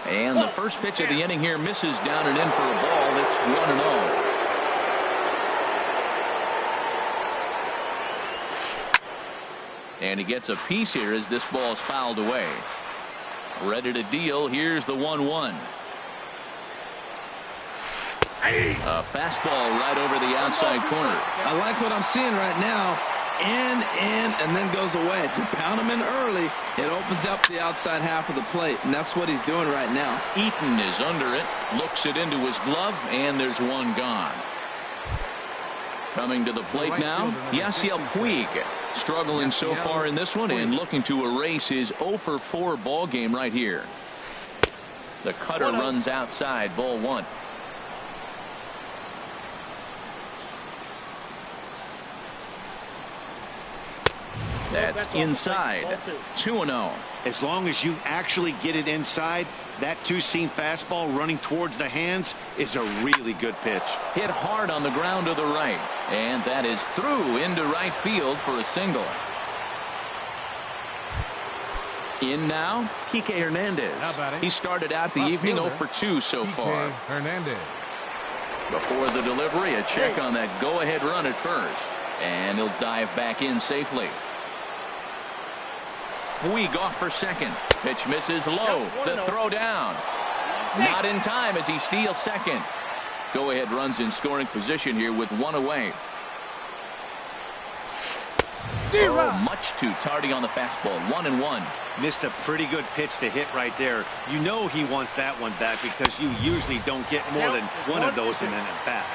And the first pitch of the inning here misses down and in for a ball. It's 1-0. And he gets a piece here as this ball's fouled away. Ready to deal. Here's the 1-1. A fastball right over the outside corner.
I like what I'm seeing right now. In, and then goes away. If you pound him in early, it opens up the outside half of the plate, and that's what he's doing right now.
Eaton is under it, looks it into his glove, and there's one gone. Coming to the plate now, Yasiel Puig. Struggling so far in this one and looking to erase his 0 for 4 ball game right here. The cutter runs outside, ball 1. That's inside. 2-0.
As long as you actually get it inside, that two-seam fastball running towards the hands is a really good pitch.
Hit hard on the ground to the right. And that is through into right field for a single. In now, Kike Hernandez. He started out the evening 0 for 2 so far.
Hernandez.
Before the delivery, a check on that go-ahead run at first. And he'll dive back in safely. Puig off for second. Pitch misses low. The throw down. Not in time as he steals second. Go-ahead runs in scoring position here with one away. Oh, much too tardy on the fastball. 1-1.
Missed a pretty good pitch to hit right there. You know he wants that one back because you usually don't get more than one of those in an at-bat.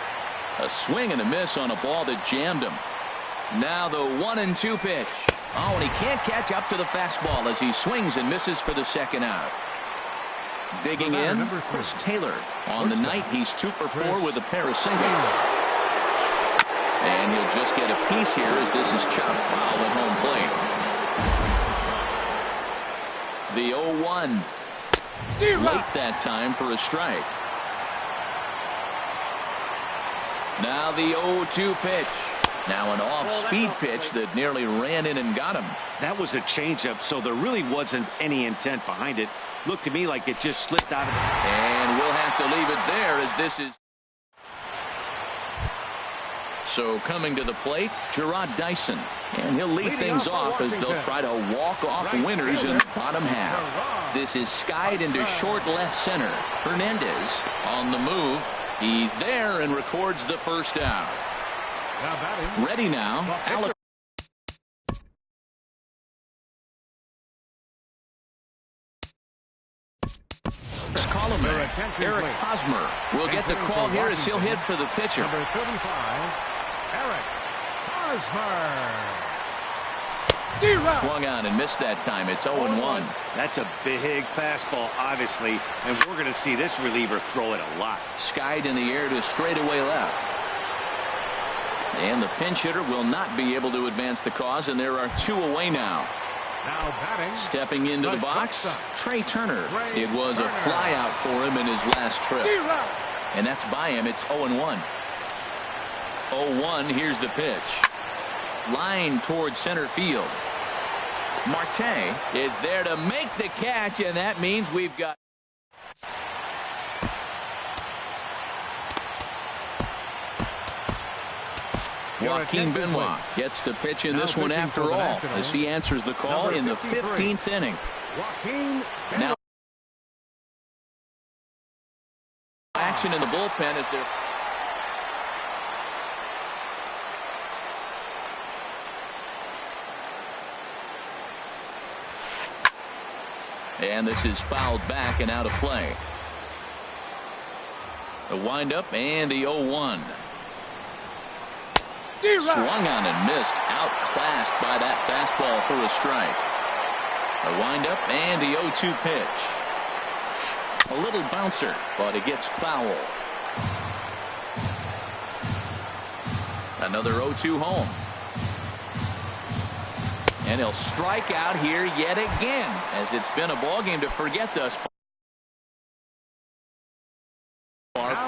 A swing and a miss on a ball that jammed him. Now the 1-2 pitch. Oh, and he can't catch up to the fastball as he swings and misses for the second out. Digging in, Chris Taylor. On the night, he's 2 for 4 with a pair of singles. And he'll just get a piece here as this is chopped foul at home plate. The 0-1. Late that time for a strike. Now the 0-2 pitch. Now an off-speed pitch that nearly ran in and got him.
That was a changeup, so there really wasn't any intent behind it. Looked to me like it just slipped out of it.
And we'll have to leave it there as this is. So coming to the plate, Gerard Dyson. And he'll lead things off as they'll try to walk off winners in the bottom half. This is skied into short left center. Hernandez on the move. He's there and records the first out. Ready now. Alex. Eric Hosmer will get the call here as he'll hit for the pitcher.
Number 35, Eric Hosmer.
Swung on and missed that time. It's 0-1.
That's a big fastball, obviously, and we're going to see this reliever throw it a lot.
Skied in the air to straightaway left. And the pinch hitter will not be able to advance the cause, and there are 2 away now.
Now batting.
Stepping into the box, Trey Turner. It was a fly out for him in his last trip. And that's by him. It's 0-1. 0-1. Here's the pitch. Line towards center field. Marte is there to make the catch, and that means we've got. Joaquin Benoit gets to pitch in this one after all as he answers the call in the 15th inning. Now action in the bullpen as they're. And this is fouled back and out of play. The windup and the 0-1. Swung on and missed. Outclassed by that fastball for a strike. The windup and the 0-2 pitch. A little bouncer, but it gets foul. Another 0-2 home. And he'll strike out here yet again, as it's been a ball game to forget thus far.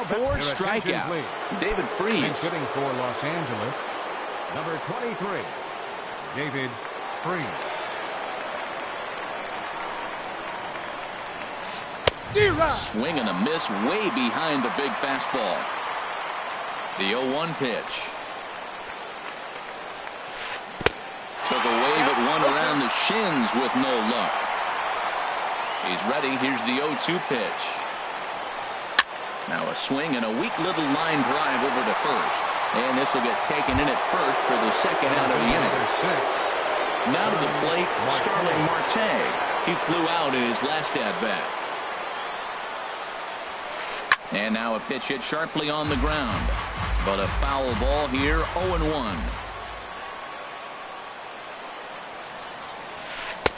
4 strikeouts. David Freese.
Sitting for Los Angeles, number 23, David Freese.
Swing and a miss way behind the big fastball. The 0-1 pitch. Took a wave at one around the shins with no luck. He's ready. Here's the 0-2 pitch. Now a swing and a weak little line drive over to first. And this will get taken in at first for the second out of the inning. Now to the plate, Starling Marte. He flew out in his last at-bat. And now a pitch hit sharply on the ground. But a foul ball here, 0-1.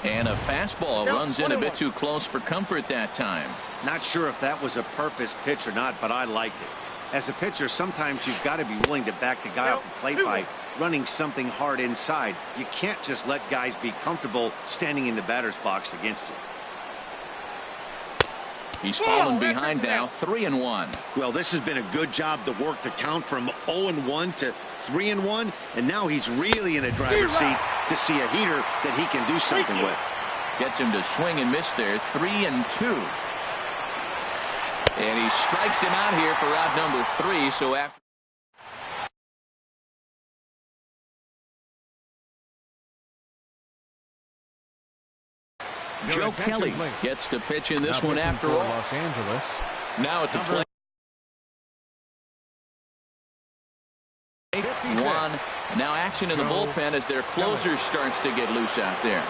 And a fastball runs in a bit too close for comfort that time.
Not sure if that was a purpose pitch or not, but I liked it. As a pitcher, sometimes you've got to be willing to back the guy off the plate by running something hard inside. You can't just let guys be comfortable standing in the batter's box against you.
He's fallen behind now, 3-1.
Well, this has been a good job to work the count from 0-1 to 3-1, and now he's really in the driver's seat to see a heater that he can do something with.
Gets him to swing and miss there. 3-2. And he strikes him out here for out number 3. So after Joe Kelly gets to pitch in this one after all.
Los Angeles.
Now at the plate. 1. Now action in the bullpen as their closer starts to get loose out there.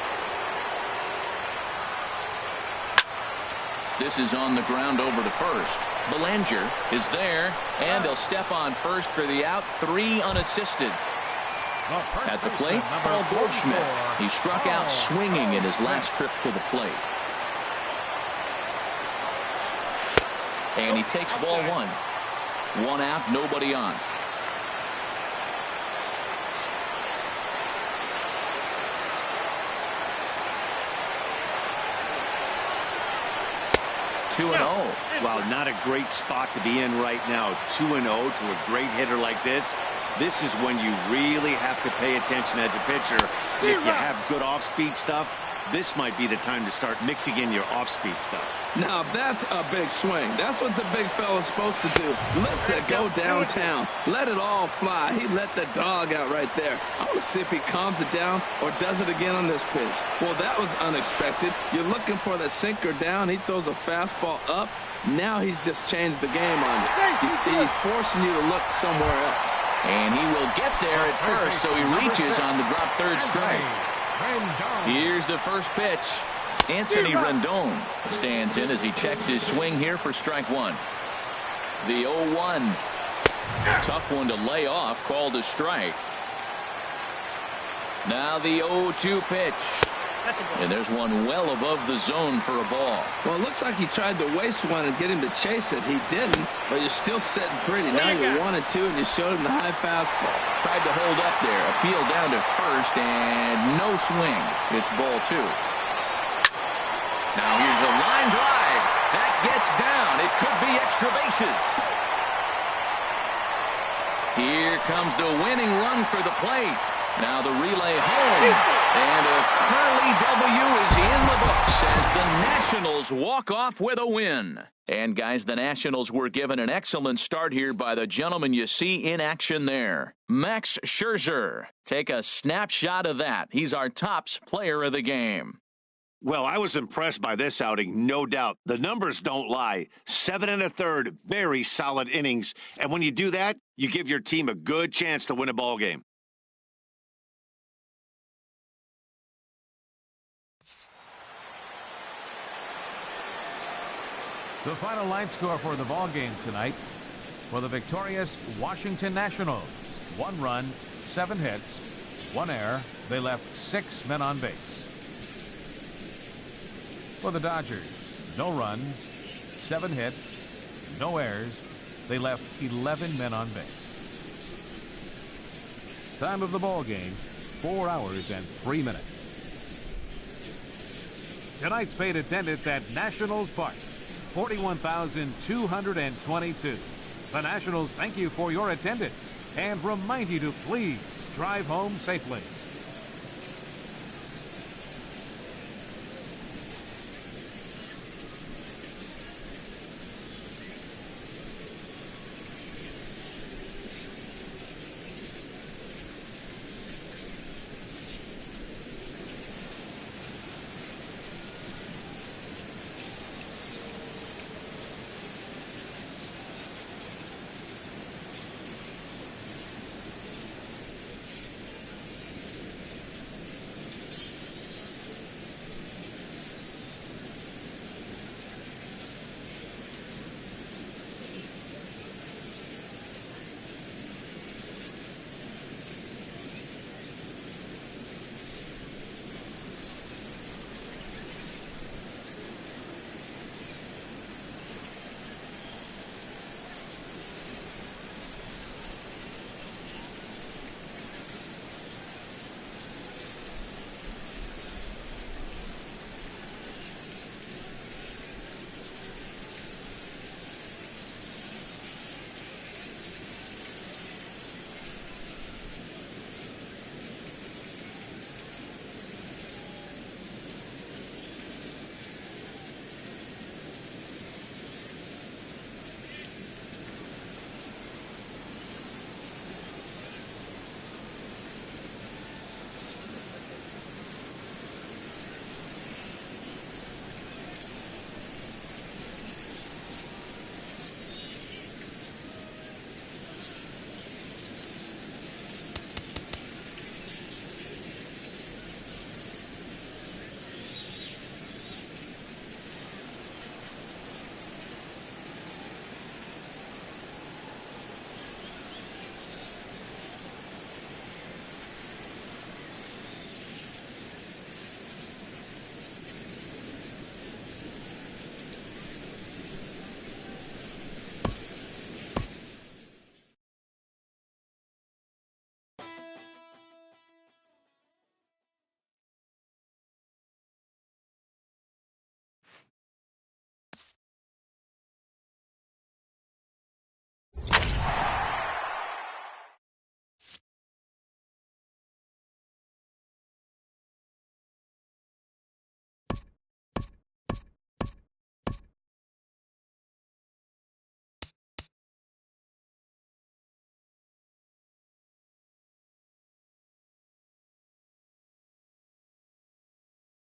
This is on the ground over to first. Belanger is there, and he'll step on first for the out. 3 unassisted. At the plate, Paul Goldschmidt. He struck out swinging in his last trip to the plate. And he takes ball 1. 1 out, nobody on. Two and 0.
Well, not a great spot to be in right now. 2-0 to a great hitter like this. This is when you really have to pay attention as a pitcher. If you have good off-speed stuff, this might be the time to start mixing in your off-speed stuff.
Now that's a big swing. That's what the big fella's supposed to do. Let it go downtown. Let it all fly. He let the dog out right there. I want to see if he calms it down or does it again on this pitch. Well, that was unexpected. You're looking for that sinker down. He throws a fastball up. Now he's just changed the game on it. He's forcing you to look somewhere else.
And he will get there at first, so he reaches on the drop third strike. Here's the first pitch. Anthony Rendon stands in as he checks his swing here for strike 1. The 0-1. Tough one to lay off, called a strike. Now the 0-2 pitch. And there's one well above the zone for a ball.
Well, it looks like he tried to waste one and get him to chase it. He didn't, but you're still sitting pretty. Now you're 1-2, and you showed him the high fastball.
Tried to hold up there. Appeal down to first, and no swing. It's ball 2. Now here's a line drive. That gets down. It could be extra bases. Here comes the winning run for the plate. Now the relay home. And a Curly W is in the books as the Nationals walk off with a win. And guys, the Nationals were given an excellent start here by the gentleman you see in action there, Max Scherzer. Take a snapshot of that. He's our tops player of the game.
Well, I was impressed by this outing, no doubt. The numbers don't lie. 7 1/3, very solid innings. And when you do that, you give your team a good chance to win a ball game.
The final line score for the ball game tonight for the victorious Washington Nationals. 1 run, 7 hits, 1 error. They left 6 men on base. For the Dodgers, no runs, 7 hits, no errors. They left 11 men on base. Time of the ball game, 4 hours and 3 minutes. Tonight's paid attendance at Nationals Park, 41,222. The Nationals thank you for your attendance and remind you to please drive home safely.